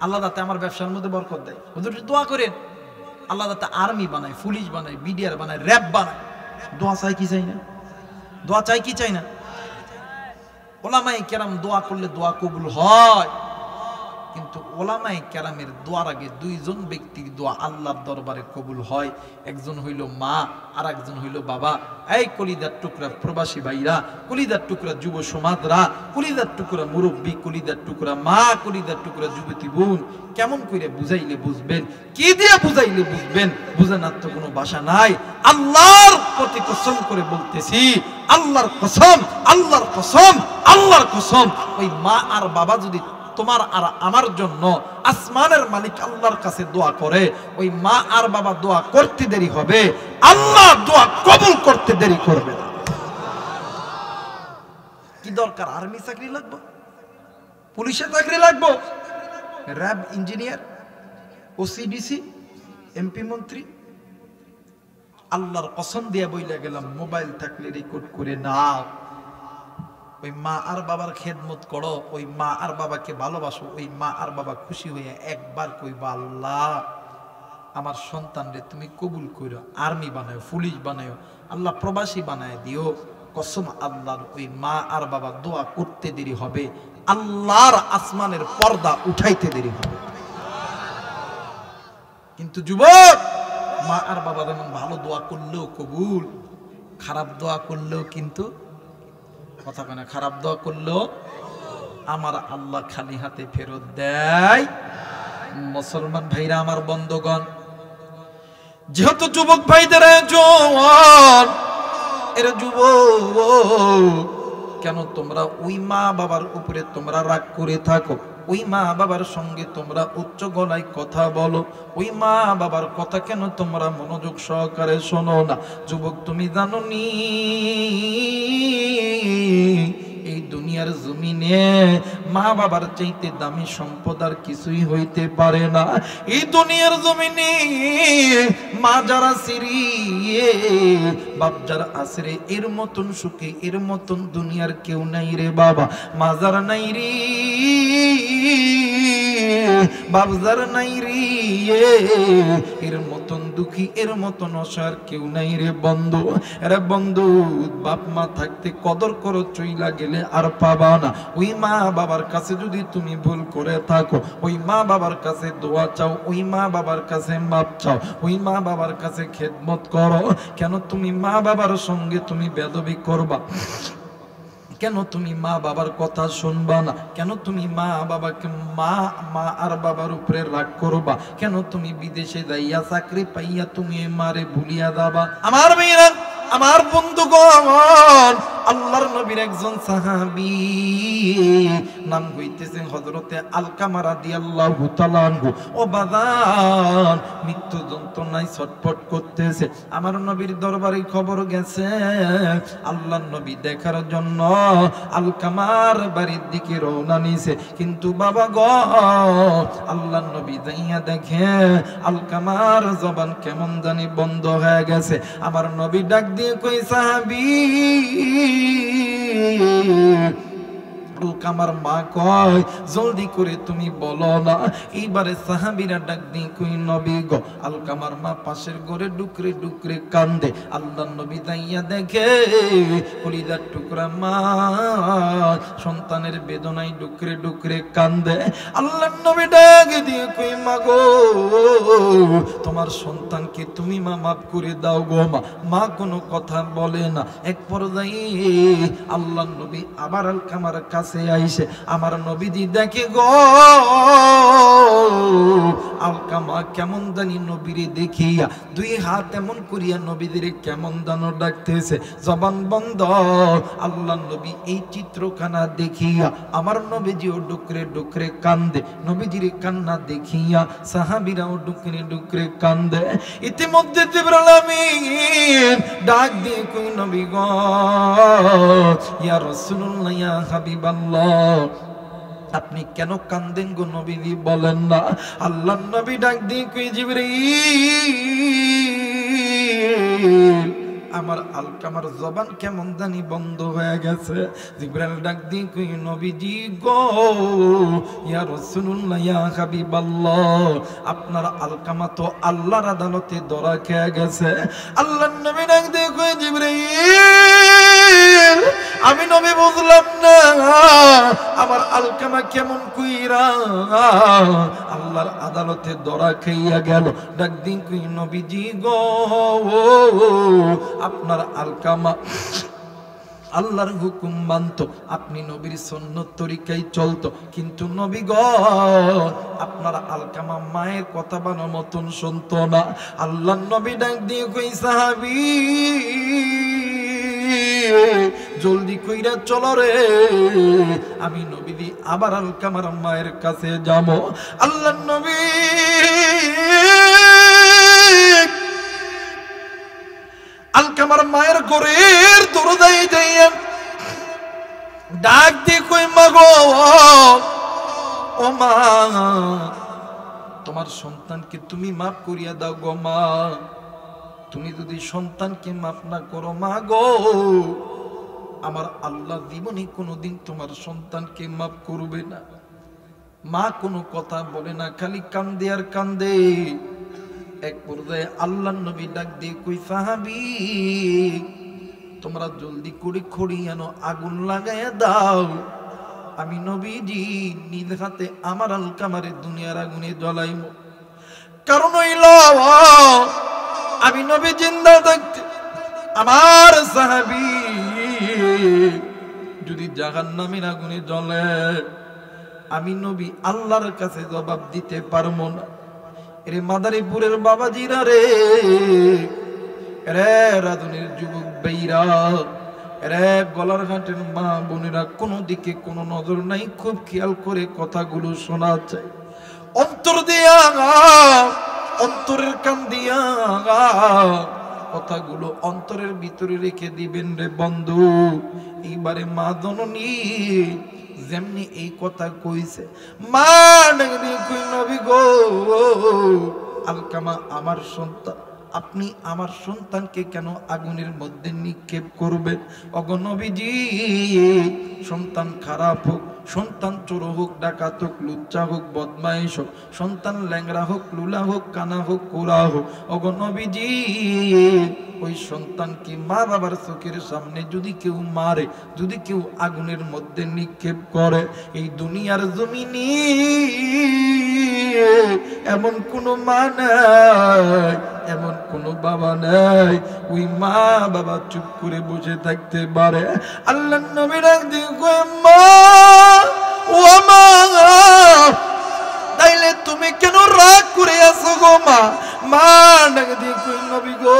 আল্লাহ যাতে আমার ব্যবসার মধ্যে বরকত দেয়। হুজুর একটু দোয়া করেন, আল্লাহ যাতে আর্মি বানায়, পুলিশ বানায়, বিডিআর বানায়, র‍্যাব বানায়। দোয়া চাই কি চাই না? দোয়া চাই কি চাই না? ওলামায়ে কেরাম দোয়া করলে দোয়া কবুল হয়, কিন্তু ওলামায়ে কেরামের দোয়ার আগে দুইজন ব্যক্তির দোয়া আল্লাহর দরবারে কবুল হয়। একজন হইল মা, আর একজন হইল বাবা। এই কলিদার টুকরা প্রবাসী ভাইরা, কলিদার টুকরা যুব সমাজরা, কলিদার টুকরা মুরব্বী, কলিদার টুকরা মা, কলিদার টুকরা যুবতী বোন, কেমন করে বুঝাইলে বুঝবেন? কি দিয়ে বুঝাইলে বুঝবেন? বুঝানোর তো কোনো ভাষা নাই। আল্লাহর প্রতি কসম করে বলতেছি, আল্লাহর কসম, আল্লাহর কসম, আল্লাহর কসম, ওই মা আর বাবা যদি তোমার আর আমার জন্য আসমানের মালিক আল্লাহর কাছে দোয়া করে, ওই মা আর বাবা দোয়া করতে দেরি হবে, আল্লাহ দোয়া কবুল করতে দেরি করবে না। কি দরকার? আর্মি চাকরি লাগবে, পুলিশে চাকরি লাগবে, র‍্যাব ইঞ্জিনিয়ার, ওসিডিসি, এমপি মন্ত্রী? আল্লাহর কসম দিয়ে বইলা গেলাম, মোবাইল থাকলে রেকর্ড করে নাও। ওই মা আর বাবার খেদমত করো, ওই মা আর বাবাকে ভালোবাসো, ওই মা আর বাবা খুশি হয়ে একবার কইবা, আল্লাহ আমার সন্তানরে তুমি কবুল করো, আর্মি বানায়, পুলিশ বানায়, আল্লাহ প্রবাসী বানায় দিও। কসম আল্লাহর, ওই মা আর বাবা দোয়া করতে দেরি হবে, আল্লাহর আসমানের পর্দা উঠাইতে দেরি হবে। কিন্তু যুবক, মা আর বাবা যেমন ভালো দোয়া করলেও কবুল, খারাপ দোয়া করলেও কিন্তু, কথা কয় না, খারাপ দোয়া করলেও আমার আল্লাহ খালি হাতে ফেরত দেয়। মুসলমান ভাইরা আমার, বন্ধুগণ, যেহেতু যুবক ভাইদের জোয়ান, এরা যুবক, কেন তোমরা ওই মা বাবার উপরে তোমরা রাগ করে থাকো? ওই মা বাবার সঙ্গে তোমরা উচ্চ গলায় কথা বলো, ওই মা বাবার কথা কেন তোমরা মনোযোগ সহকারে শোনো না? যুবক, তুমি জানো নি এই দুনিয়ার জমিনে মা বাবার চাইতে দামি সম্পদ আর কিছুই হইতে পারে না। এই দুনিয়ার জমিনে মা যারা সিরি, বাপ যারা আসরে, এর মতন সুখে, এর মতন দুনিয়ার কেউ নাই রে বাবা। মা যারা নাই রে, বাপ যারা নাই রে, এর মতন দুঃখী, এর মতন অসহায় কেউ নাই রে বন্ধু। আরে বন্ধু, বাপ মা থাকতে কদর করো, চইলা গেলে আর পাবা না। ওই মা বাবার কাছে যদি তুমি ভুল করে থাকো, ওই মা বাবার কাছে দোয়া চাও, ওই মা বাবার কাছে মাপ চাও, ওই মা বাবার কাছে খেদমত করো। কেন তুমি মা বাবার সঙ্গে তুমি বেদবি করবা? কেন তুমি মা বাবার কথা শুনবা না? কেন তুমি মা বাবাকে মা আর বাবার উপরে রাগ করবা? কেন তুমি বিদেশে যাইয়া চাকরি পাইয়া তুমি মারে ভুলিয়া যাবা? আমার মেয়েরা, আমার বন্ধুগণ, আল্লাহর নবীর একজন সাহাবী, নাম হইতেছেন হযরতে আলকামা রাদিয়াল্লাহু তাআলা আনহু। ও বাজান, মৃত্যু যন্ত্রণায় ছটফট করতেছে। আমার নবীর দরবারে খবর গেছে, আল্লাহর নবী দেখার জন্য আলকামার বাড়ির দিকে রওনা নিছে। কিন্তু বাবা গো, আল্লাহর নবী যাইয়া দেখে আলকামার জবান কেমন জানি বন্ধ হয়ে গেছে। আমার নবী ডাক দিয়ে কই, সাহাবী, আলকামার মা কয়, জলদি করে তুমি বলো না। এইবারে সাহাবীরা ডাক দিয়ে কই, নবী গো। আলকামার মা পাশের ঘরে ডুকরে ডুকরে কান্দে। আল্লাহর নবী যাইয়া দেখে কলিজার টুকরা মা সন্তানের বেদনায় ডুকরে ডুকরে কান্দে। আল্লাহর নবী ডাক দিয়ে কই, মা গো, তোমার সন্তানকে তুমি মা মাফ করে দাও গো মা। মা কোনো কথা বলে না। এক পর্যায়ে আল্লাহর নবী আবার আলকামার কাছ কাছে আইসে আমার নবীজি দেখে গো আলকামা কেমন জানি নবীরে দেখিয়া দুই হাত এমন করিয়া নবীদের কেমন জানো ডাকতেছে, জবান বন্ধ। আল্লাহ নবী এই চিত্রখানা দেখিয়া আমার নবীজিও ডুকরে ডুকরে কান্দে, নবীজির কান্না দেখিয়া সাহাবীরাও ডুকরে ডুকরে কান্দে। ইতিমধ্যে জিবরাইল আমিন ডাক দিয়ে কই নবী গো ইয়া রাসূলুল্লাহ ইয়া হাবিবাল্লাহ আপনি কেন কান্দেন গো নবীজি বলেন না? আল্লাহর নবী ডাক দিয়ে কই জিবরাইল আমার আলকামার জবান কেমন জানি বন্ধ হয়ে গেছে। জিবরাইল ডাক দিয়ে কই নবীজি গো ইয়া রাসূলুল্লাহ ইয়া হাবিবাল্লাহ আপনার আলকামা তো আল্লাহর আদালতে ধরা খেয়ে গেছে। আল্লাহর নবী ডাক দিয়ে কই জিবরাইল আমি নবী বুঝলাম না আমার আলকামা কেমন কইরা আল্লাহর আদালতে ধরা খাইয়া গেল। ডাক দিন কই নবীজি গো আপনার আলকামা আল্লাহর হুকুম মানত, আপনি নবীর সুন্নত তরিকায় চলতো, কিন্তু নবী গো আপনার আলকামা মায়ের কথা বানো মতন শুনতো না। আল্লাহর নবী ডাক দিয়ে কই সাহাবী জলদি কইরা চলো রে আমি নবীজি আবার আলকামার মায়ের কাছে যাব। আল্লাহর নবী আলকামার মায়ের ঘরের দরজায় যাইয়া ডাক দিয়ে কই মা গো ও মা তোমার সন্তানকে তুমি মাফ করিয়া দাও গো মা, তুমি যদি সন্তানকে মাফ না করো মা গো আমার আল্লাহ জীবনে কোনোদিন তোমার সন্তানকে মাফ করবে না। মা কোনো কথা বলে না, খালি কান্দে আর কান্দে। এক পর্যায়ে আল্লাহর নবী ডাক দিয়ে কই সাহাবী তোমরা জলদি করে খড়ি আনো, আগুন লাগাইয়া দাও, আমি নবীজি নিজ হাতে আমার আলকামারে দুনিয়ার আগুনে জ্বলাইব। কারণ হইল আমি নবী জিন্দা থাকতে আমার সাহাবী যদি জাহান্নামের আগুনে জ্বলে আমি নবী আল্লাহর কাছে জবাব দিতে পারবো না। এরে মাদারীপুরের বাবাজিরা রে, রে রাধুনির যুবক বেইরা, রে গলার ঘাটের মা বোনেরা, কোনো দিকে কোনো নজর নাই, খুব খেয়াল করে কথাগুলো শোনা চাই। অন্তর দিয়া অন্তরের কান দিয়া কথাগুলো অন্তরের ভিতরে রেখে দিবেন রে বন্ধু। এইবারে মা জননী যেমনি এই কথা কইছে মা কই নবী গো আলকামা আমার সন্তান, আপনি আমার সন্তানকে কেন আগুনের মধ্যে নিক্ষেপ করবেন? ওগো নবীজি সন্তান খারাপ হোক, সন্তান চোর হোক, ডাকাত হোক, লুচ্চা হোক, বদমাইশ হোক, সন্তান ল্যাংড়া হোক, লুলা হোক, কানা হোক, কোরা হোক, ওগো নবীজি ওই সন্তানকে মা বাবার চোখের সামনে যদি কেউ মারে, যদি কেউ আগুনের মধ্যে নিক্ষেপ করে, এই দুনিয়ার জমিনে এমন কোনো মা নাই, এমন কোনো বাবা নাই ওই মা বাবা চুপ করে বসে থাকতে পারে। আল্লাহর নবী ডাক দিয়ে কয় মা ও মা তাইলে তুমি কেন রাগ করে আছো গো মা? মা ডাক দিয়ে কই নবী গো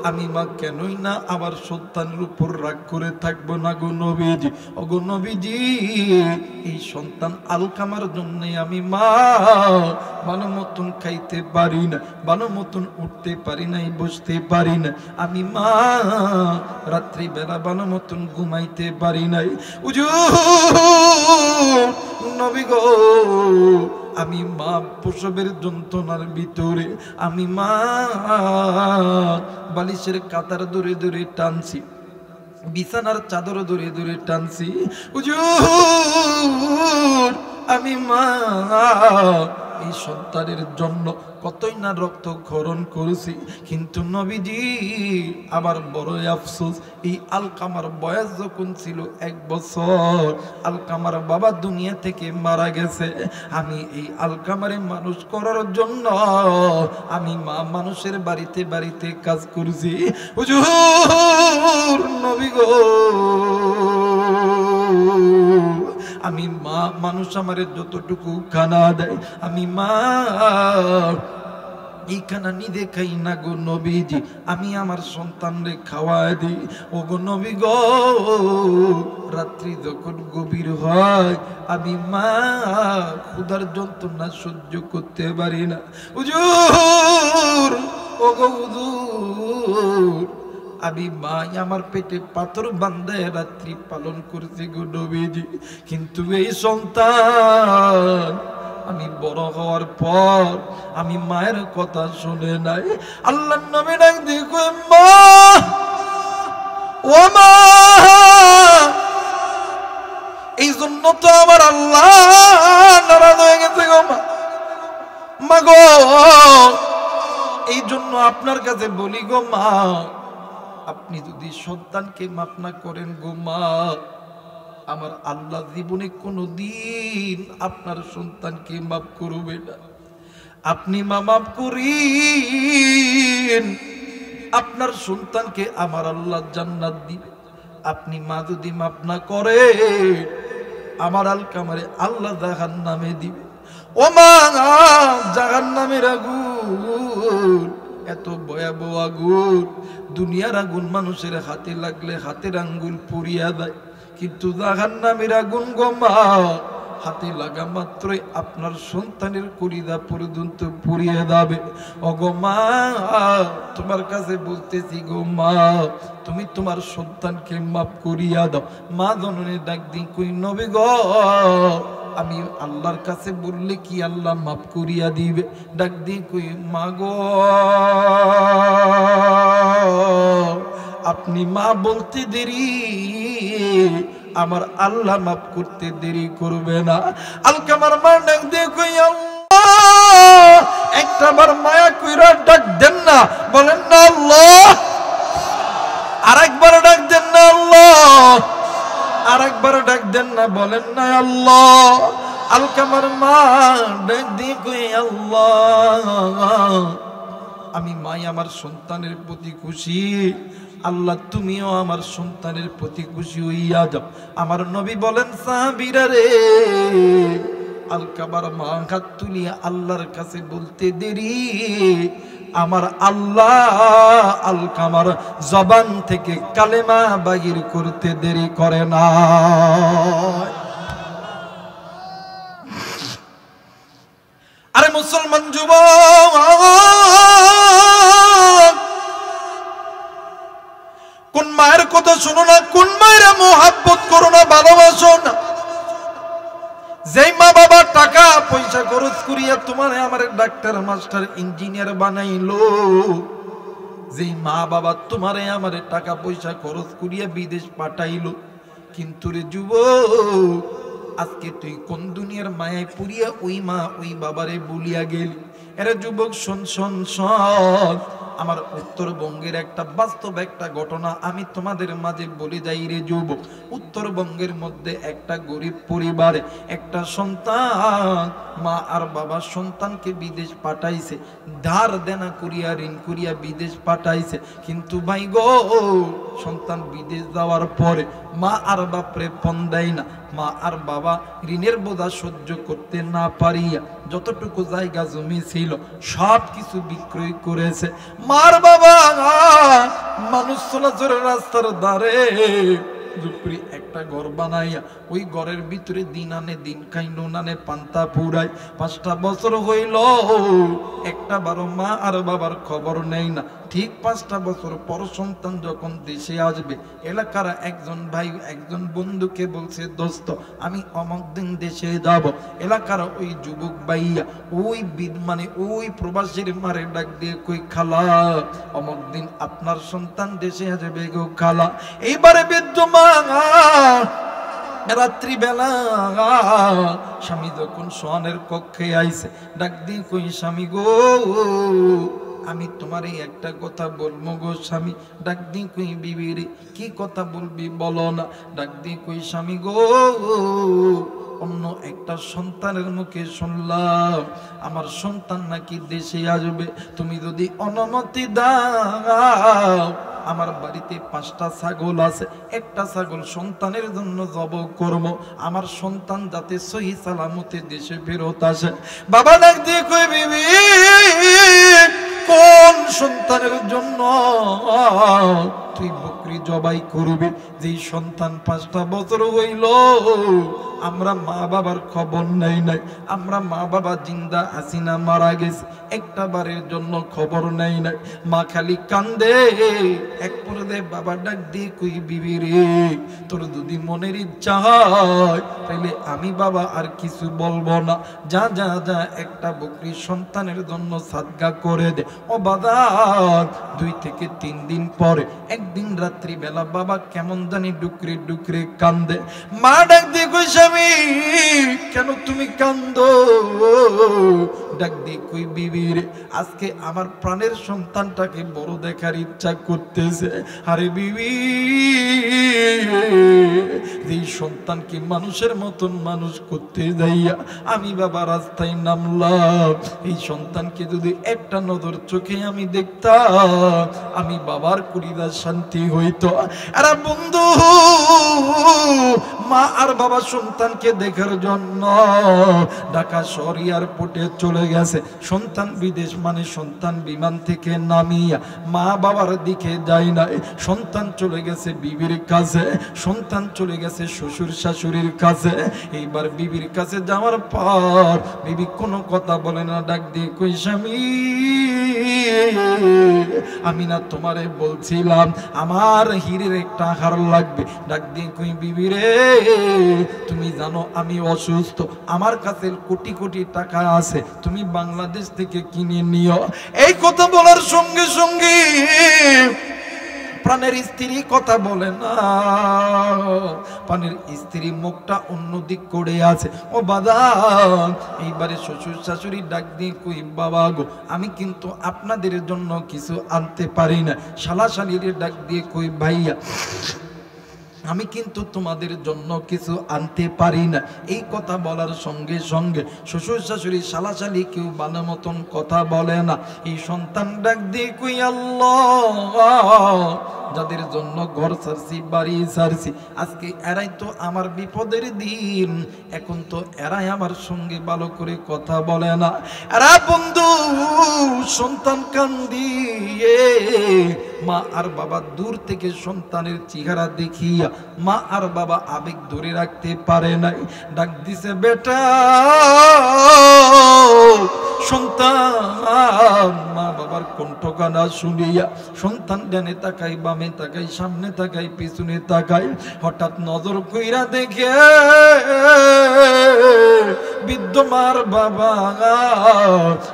আমি মা কেনই না আমার সন্তানের উপর রাগ করে থাকবো না গো নবীজি। ও গো নবীজি এই সন্তান আলকামার জন্য আমি মা ভালো মতন খাইতে পারি না, ভালো মতন উঠতে পারি নাই, বসতে পারি না, আমি মা রাত্রি বেলা ভালো মতন ঘুমাইতে পারি নাই। নবী গো আমি মা প্রসবের যন্ত্রণার ভিতরে আমি মা বালিশের কাতার দূরে দূরে টানছি, বিছানার চাদর দূরে দূরে টানছি। হুজুর আমি মা এই সন্তানের জন্য কতই না রক্ত ক্ষরণ করেছি, কিন্তু নবীজি আবার বড় আফসোস এই আলকামার বয়স যখন ছিল 1 বছর, আলকামার বাবা দুনিয়া থেকে মারা গেছে, আমি এই আলকামারে মানুষ করার জন্য আমি মা মানুষের বাড়িতে বাড়িতে কাজ করছি। হুজুর নবী গো আমি মা, মানুষ আমারে যতটুকু খানা দেয় আমি মা এই খানা নিজে খাই না গো নবীজি, আমি আমার সন্তানরে খাওয়াই দিই। ও গো নবী গো, রাত্রি যখন গভীর হয় আমি মা ক্ষুধার যন্ত্রণা সহ্য করতে পারি না। হুজুর, ও গো হুজুর, আমি মা আমার পেটে পাথর বাঁধে রাত্রি পালন করছি গো নবীজি, কিন্তু এই সন্তান আমি বড় হওয়ার পর আমি মায়ের কথা শুনে নাই। আল্লাহর নবী ডাক দেখো, মা ও মা, এই জন্য তো আমার আল্লাহ নারাজ হয়ে গেছে গো মা। মা গো, এই জন্য আপনার কাছে বলি গো মা, আপনি যদি সন্তানকে মাফ না করেন গো মা, আমার আল্লাহ জীবনে কোনোদিন আপনার সন্তানকে মাফ করবে না। আপনি মা মাফ করেন, আপনার সন্তানকে আমার আল্লাহ জান্নাত দিবে। আপনি মা যদি মাফ না করে আমার আলকামারে আল্লাহ জাহান্নামে দিবে। ও মা, জাহান্নামের আগুন এত ভয়াবহ আগুন, দুনিয়ার আগুন মানুষের হাতে লাগলে হাতের আঙ্গুল পুড়িয়া দেয়, কিন্তু জাহান্নামের আগুন গো মা হাতে লাগা মাত্রই আপনার সন্তানের কলিজা পর্যন্ত পুড়িয়ে যাবে। ও গো মা, তোমার কাছে বলতেছি গো মা, তুমি তোমার সন্তানকে মাফ করিয়া দাও। মা জননী ডাক দিন কই, নবী গো, আমি আল্লাহর কাছে বললে কি আল্লাহ মাফ করিয়া দিবে? ডাক দিন কই, মা গো, আপনি মা বলতে দেরি, আমার আল্লাহ মাফ করতে দেরি করবে না। আলকামার মা ডাক দিয়ে কই, আল্লাহ, একটা বার মায়া কইরা ডাক দেন না, বলেন না আল্লাহ। আরেকবার ডাক দেন না আল্লাহ, আরেকবার ডাক দেন না, বলেন না আল্লাহ। আলকামার মা ডাক দিয়ে কই, আল্লাহ, আমি মাই আমার সন্তানের প্রতি খুশি, আল্লাহ তুমিও আমার সন্তানের প্রতি খুশি হইয়া যাও। আমার নবী বলেন, সাহাবীরা রে, আলকামার মা হাত তুলিয়া আল্লাহর কাছে বলতে দেরি, আমার আল্লাহ আলকামার জবান থেকে কালেমা বাহির করতে দেরি করে না। আরে মুসলমান যুবক, কোন মায়ের কথা শোনো না, কোন মায়ের মোহাব্বত করো না, ভালোবাসো না? যেই মা বাবা টাকা পয়সা খরচ করিয়া তোমার আমার ডাক্তার মাস্টার ইঞ্জিনিয়ার বানাইলো, যেই মা বাবা তোমারে আমার টাকা পয়সা খরচ করিয়া বিদেশ পাঠাইলো, কিন্তু রে যুবক, আজকে তুই কোন দুনিয়ার মায়ায় পুরিয়া ওই মা ওই বাবারে বলিয়া গেলি? এরা যুবক, শোন শোন শোন, আমার উত্তরবঙ্গের একটা বাস্তব একটা ঘটনা আমি তোমাদের মাঝে বলে যাই রে যুবক। উত্তরবঙ্গের মধ্যে একটা গরিব পরিবারে একটা সন্তান, মা আর বাবা সন্তানকে বিদেশ পাঠাইছে, ধার দেনা করিয়া ঋণ করিয়া বিদেশ পাঠাইছে। কিন্তু ভাই গো, সন্তান বিদেশ যাওয়ার পরে মা আর বাপরে ফোন দেয় না। মা আর বাবা ঋণের বোঝা সহ্য করতে না পারিয়া যতটুকু জায়গা জমি ছিল সব কিছু বিক্রয় করেছে। মার বাবা মানুষ চলাচলের রাস্তার ধারে ঝুপড়ি একটা ঘর বানাইয়া ওই ঘরের ভিতরে দিন আনে দিন খাই, নুন আনে পান্তা ফুরাই। 5টা বছর হইল, একটা বারো মা আর বাবার খবর নেই না। ঠিক 5টা বছর পর সন্তান যখন দেশে আসবে, এলাকার একজন ভাই একজন বন্ধুকে বলছে, দোস্ত আমি অমুক দিন দেশে যাব। এলাকার ওই যুবক ভাইয়া ওই মানে ওই প্রবাসীর মারে ডাক দিয়ে কই, খালা অমুক দিন আপনার সন্তান দেশে আসবে গো খালা। এইবারে বৃদ্ধ মা রাত্রিবেলা স্বামী যখন সোয়ানের কক্ষে আইছে, ডাক দিয়ে কই, স্বামী গো, আমি তোমার এই একটা কথা বলবো গো স্বামী। ডাক দি কই, বিবি রে কি কথা বলবি বলো না। ডাক দি কই, স্বামী গো, অন্য একটা সন্তানের মুখে শুনলাম আমার সন্তান নাকি দেশে আসবে, তুমি যদি অনুমতি দাও আমার বাড়িতে 5টা ছাগল আছে, একটা ছাগল সন্তানের জন্য জবাই করব, আমার সন্তান যাতে সহি সালামতে দেশে ফেরত আসে। বাবা ডাক দিয়ে কই বিবি কোন সন্তানের জন্য তুই বকরি জবাই করবি? যেই সন্তান 5টা বছর হইল আমরা মা বাবার খবর নাই, আমরা মা বাবা জিন্দা আছি না মারা গেছে একটা বারের জন্য খবর নাই। মা খালি কান্দে। এক পরে বাবা ডাক দিয়ে কই বিবি রে তোর যদি মনের ইচ্ছা হয় তাহলে আমি বাবা আর কিছু বলবো না, যা যা যা একটা বকরি সন্তানের জন্য সাদকা করে দে। ও বাজার 2 থেকে 3 দিন পরে একদিন রাত্রি বেলা বাবা কেমন জানি ডুকরে ডুকরে কান্দে। মা ডাক দিয়ে কই স্বামী কেন তুমি কান্দো? ডাক দিয়ে কই বিবি রে আজকে আমার প্রাণের সন্তানটাকে বড় দেখার ইচ্ছা করতেছে। আরে বিবি এই সন্তানকে মানুষের মতন মানুষ করতে যাইয়া আমি বাবা রাস্তায় নামলাম। এই সন্তানকে যদি একটা নজর চোখে আমি দেখতাম আমি বাবার কলিজার শান্তি হইতো। আরে বন্ধু মা আর বাবা সন্তানকে দেখার জন্য ঢাকা শহর এয়ারপোর্টে চলে গেছে। সন্তান বিদেশ মানে সন্তান বিমান থেকে নামিয়া মা বাবার দিকে যায় নাই, সন্তান চলে গেছে বিবির কাছে, সন্তান চলে গেছে শ্বশুর শাশুড়ির কাছে। এইবার বিবির কাছে যাওয়ার পর বিবি কোনো কথা বলে না, ডাক দিয়ে কই স্বামী আমি না তোমারে বলছিলাম আমার হীরের একটা হার লাগবে। ডাক দিয়ে কই বিবি রে তুমি জানো আমি অসুস্থ, আমার কাছে কোটি কোটি টাকা আছে, তুমি বাংলাদেশ থেকে কিনে নিও। এই কথা বলার সঙ্গে সঙ্গে প্রাণের স্ত্রী কথা বলে না, প্রাণের স্ত্রী মুখটা অন্যদিক করে আছে। ও বাদান এইবারে শ্বশুর শাশুড়ি ডাক দিয়ে কই বাবা গো আমি কিন্তু আপনাদের জন্য কিছু আনতে পারি না। শালা শালির ডাক দিয়ে কই ভাইয়া আমি কিন্তু তোমাদের জন্য কিছু আনতে পারি না। এই কথা বলার সঙ্গে সঙ্গে শ্বশুর শাশুড়ি শালাশালি কেউ ভালো মতন কথা বলে না। এই সন্তান ডাক দিয়ে কই আল্লাহ যাদের জন্য ঘর ছাড়ছি বাড়ি ছাড়ছি আজকে এরাই তো আমার বিপদের দিন, এখন তো এরাই আমার সঙ্গে ভালো করে কথা বলে না। এরা বন্ধু সন্তান কান্দিয়ে মা আর বাবা দূর থেকে সন্তানের চেহারা দেখিয়া মা আর বাবা আবেগ ধরে রাখতে পারে নাই, ডাক দিছে বেটা সন্তান। মা বাবার কণ্ঠকানা শুনিয়া সন্তান ডানে তাকাই বামে তাকাই সামনে তাকাই পিছনে তাকাই, হঠাৎ নজর কইরা দেখে বিদ্যমার বাবা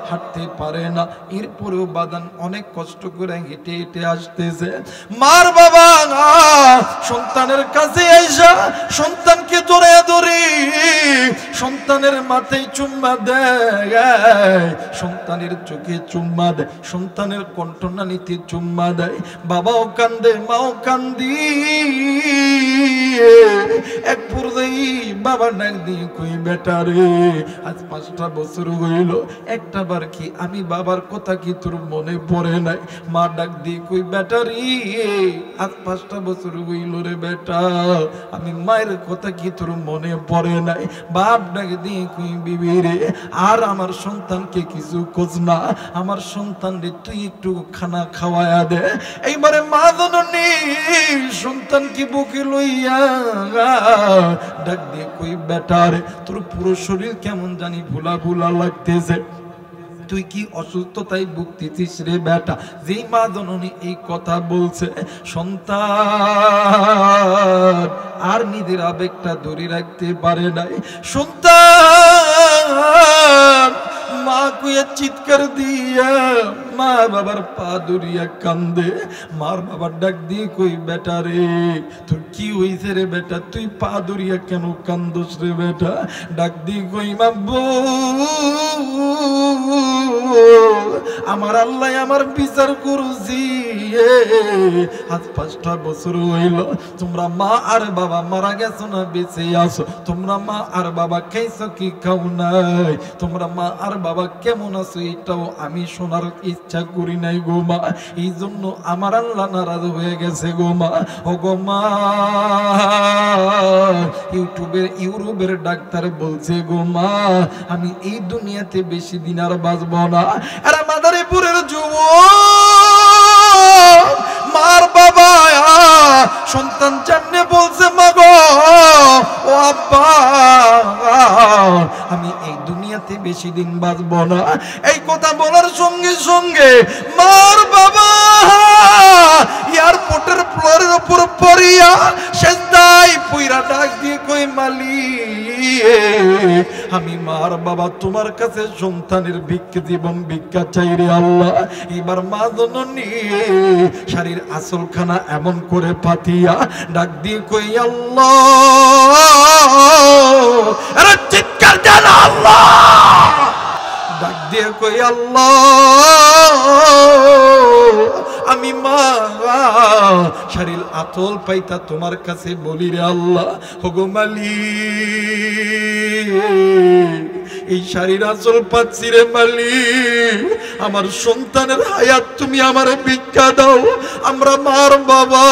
হাঁটতে পারে না, এরপরেও বাদান অনেক কষ্ট করে হেঁটে হেঁটে আসতেছে। মার বাবা সন্তানের কাছে আইসা সন্তানকে ধরে ধরে সন্তানের মাথায় চুম্মা দেয়, সন্তানের চোখে চুম্মা দেয়, সন্তানের কণ্ঠনালীতে চুম্মা দেয়। বাবাও কান্দে মাও কান্দি। এক পর্যায়ে বাবা ডাক দিয়ে কই বেটা রে আজ 5টা বছর হইল একটা বার কি আমি বাবার কথা কি তোর মনে পড়ে নাই? মা ডাক দিয়ে কই বেটা রে আজ 5টা বছর হইল রে বেটা আমি মায়ের কথা কি তোর মনে পড়ে নাই? বাপ ডাক দিয়ে কই বিবি রে আর আমার সন্তানকে কিছু খোঁজ না, আমার সন্তান রে তুই একটু খানা খাওয়ায়া দে। এইবারে মা জননী সন্তানকে বুকে লইয়া ডাক দিয়ে কই বেটা রে তোর পুরো শরীর কেমন জানি ভোলা ভোলা লাগতেছে, তুই কি অসুস্থতায় ভুগতেছিস রে বেটা? যেই মা জননী এই কথা বলছে সন্তান আর নিজের আবেগটা ধরে রাখতে পারে নাই। সন্তান মা কুয়া চিৎকার দিয়া মা বাবার পা ধরিয়া কান্দে। মার বাবার ডাক দিয়ে কই বেটা রে তোর কি হইছে রে বেটা, তুই পা ধরিয়া কেন কান্দোস রে বেটা? ডাক দিয়ে কই মাব্বু আমার আল্লাহ আমার বিচার করছি। আজ 5টা বছর হইল, তোমরা মা আর বাবা মারা গেছো না বেঁচে আছো? তোমরা মা আর বাবা খাইছো কি খাও নাই? তোমরা মা আর বাবা কেমন আছো এটাও আমি শোনার ইচ্ছা করি নাই গো মা। এই জন্য আমার আল্লাহ নারাজ হয়ে গেছে গো মা। ও গো মা, ইউরোপের ডাক্তার বলছে গো মা, আমি এই দুনিয়াতে বেশি দিন আর বাঁচব না। আর মাদারীপুরের যুবক মার বাবা সন্তান সামনে বলছে মা গো, ও আব্বা, আমি এই দুনিয়াতে বেশি দিন বাঁচব না। এই কথা বলার সঙ্গে সঙ্গে মার বাবা এয়ারপোর্টের ফ্লোরের উপর পড়িয়া সেজদায় পইরা ডাক দিয়ে কই, মালিক, আমি মার বাবা তোমার কাছে সন্তানের ভিক্ষা জীবন ভিক্ষা চাই রে আল্লাহ। এবার মা জননী শাড়ির আসলখানা এমন করে পাতিয়া ডাক দিয়ে কই, আল্লাহ, আরে চিৎকার দেন আল্লাহ, ডাক দিয়ে কই, আল্লাহ, আমি মা শাড়ির আতল পাইতা তোমার কাছে বলি রে আল্লাহ। ওগো মালিক, এই শাড়ির আঁচল পাচ্ছি রে মালিক, আমার সন্তানের হায়াত তুমি আমার ভিক্ষা দাও। আমরা মার বাবা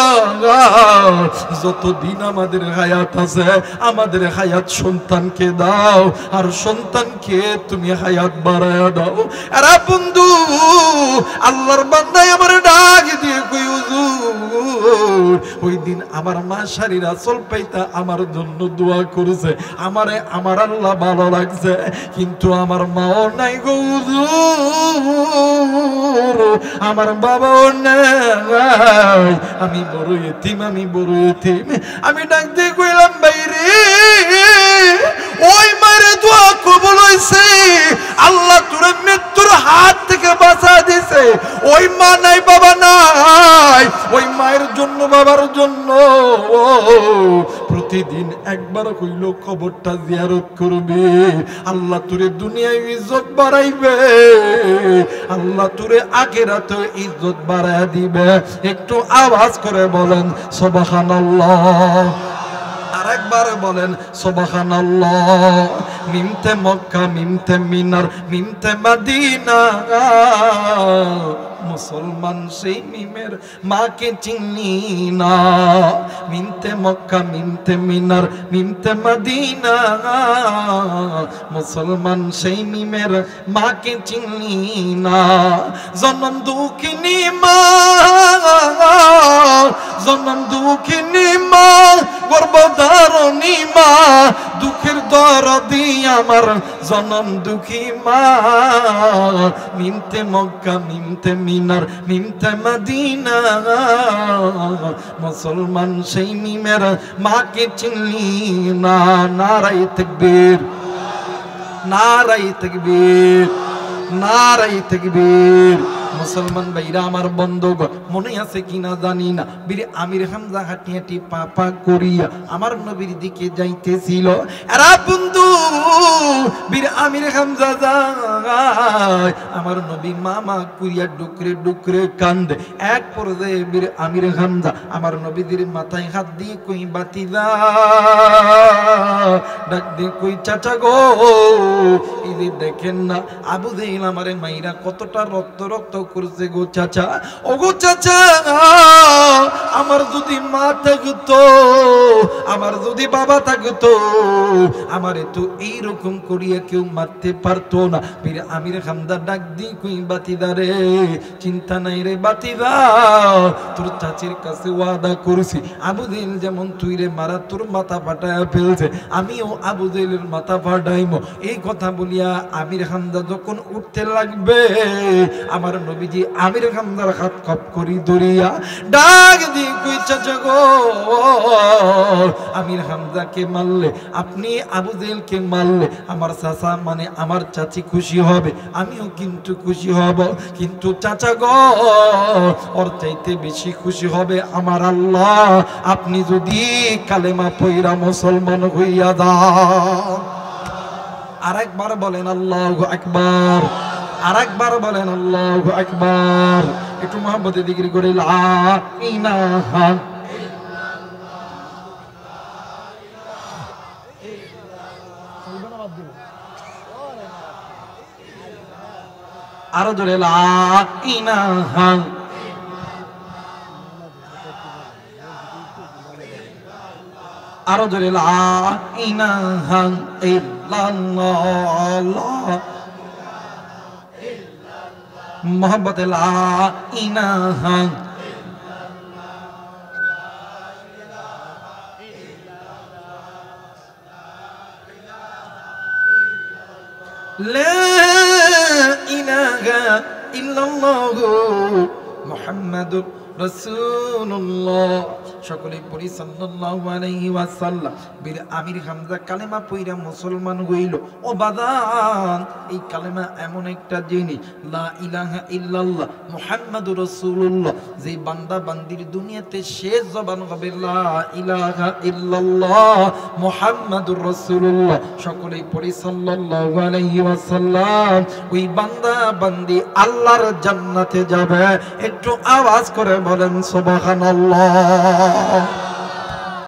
যতদিন আমাদের হায়াত আছে, আমাদের হায়াত সন্তানকে দাও, আর সন্তানকে তুমি হায়াত বাড়ায়া দাও। আরে বন্ধু, আল্লাহর বান্দায় আমার ডাক দিয়ে কই, হুজুর, ওই দিন আমার মা শাড়ির আঁচল পাইতা আমার জন্য দোয়া করেছে, আমারে আমার আল্লাহ ভালো লাগছে, কিন্তু আমার মাও নাই গো হুজুর, আমার বাবাও নাই, আমি বড় এতিম, আমি বড় এতিম। আমি ডাক দিয়ে কইলাম, বাইরে ওই মায়ের দোয়া কবুল হইছে, আল্লাহ তোর মৃত্যুর হাত থেকে বাঁচা দিছে। ওই মা নাই, বাবা নাই, ওই মায়ের জন্য বাবার জন্য প্রতিদিন একবার হইল কবরটা জিয়ারত করবে। আল্লাহ তোরে দুনিয়ায় ইজ্জত বাড়াইবে, আল্লাহ তোরে আখিরাতে ইজ্জত বাড়ায় দিবে। একটু আওয়াজ করে বলেন সুবহানাল্লাহ, আরেকবার বলেন সুবহানাল্লাহ। মিমতে মক্কা, মিমতে মিনার, মিমতে মদিনা, মুসলমান সেই মিমের মাকে চিনি না। মিমতে মক্কা, মিমতে মিনার, মিমতে মদিনা, মুসলমান সেই মিমের মাকে চিনি না। জনম দুঃখিনী মা, জনম দুঃখিনী মা, গর্ভধারণী মা, দুঃখের দরদি আমার জনম দুঃখী মা। মিমতে মক্কা, মিমতে মিনার, মিমতে মদিনা, মুসলমান সেই মিমের মাকে চিনলি না। নারায়ে তাকবীর, নারায়ে তাকবীর, নারায়ে তাকবীর। মুসলমান ভাইরা আমার বন্ধুগণ, মনে আছে কিনা জানি না, বীর আমির হামজা হাঁটি হাঁটি পা পা করিয়া আমার নবীর দিকে যাইতেছিল। এরা বন্ধু, বীর আমির হামজা যায়, আমার নবী মামা করিয়া ডুকরে ডুকরে কান্দে। এক পর্যায়ে বীর আমির হামজা আমার নবীদের মাথায় হাত দিয়ে কই, বাতিজা, ডাক দিয়ে কই, চাচা গো, এই যে দেখেন না আবু জেহেল আমারে মাইরা কতটা রক্ত রক্ত করছে গো চাচা। ও গো চাচা, আমার যদি মা থাকতো, আমার যদি বাবা থাকতো, আমারে তো এইরকম করিয়া কেউ মারতে পারতো না। বীর আমির হামজা ডাক দিয়ে কই, বাতিদা রে, চিন্তা নাই রে বাতিদা, তোর চাচির কাছে ওয়াদা করছি, আবু জেহেল যেমন তুই রে মারা তোর মাথা ফাটায়া ফেলছে, আমিও আবু জেহেলের মাথা ফাটাইমো। এই কথা বলিয়া আমির হামজা যখন উঠতে লাগবে, আমার নবীজি আমির হামজার হাত কপ করি ধরিয়া ডাক দিয়ে কই, চাচা গো, আমির হামজাকে মারলে, আপনি আবু জেহেলকে মারলে আমার চাচা মানে আমার চাচি খুশি হবে, আমিও কিন্তু খুশি হব, কিন্তু চাচা গো, ওর চাইতে বেশি খুশি হবে আমার আল্লাহ, আপনি যদি কালেমা পয়রা মুসলমান হইয়া যান। আরেকবার বলেন আল্লাহু আকবার। আরেকবার বলেন আল্লাহু আকবার। একটু মহব্বতে জিকির করে লা ইলাহা, আরো জোরে লা ইলাহা, আরো জোরে লা ইলাহা ইল্লাল্লাহ, মোহাম্মতে লা ইলাহা, লা ইলাহা ইল্লাল্লাহ মুহাম্মাদুর রাসূলুল্লাহ। সকলে পড়ি সাল্লাল্লাহু আলাইহি ওয়াসাল্লাম। বীর আমির হামজা কালেমা পয়রা মুসলমান হইল। ও বাদান, এই কালেমা এমন একটা জিনিস, লা ইলাহা ইল্লাল্লাহ মুহাম্মাদুর রাসূলুল্লাহ, যে বান্দা বান্দির দুনিয়াতে শেষ জবান হবে লা ইলাহা ইল্লাল্লাহ মুহাম্মাদুর রাসূলুল্লাহ। সকলে পড়ি সাল্লাল্লাহু আলাইহি ওয়াসাল্লাম। ওই বান্দা বান্দি আল্লাহর জান্নাতে যাবে। একটু আওয়াজ করে বলেন সুবহানাল্লাহ।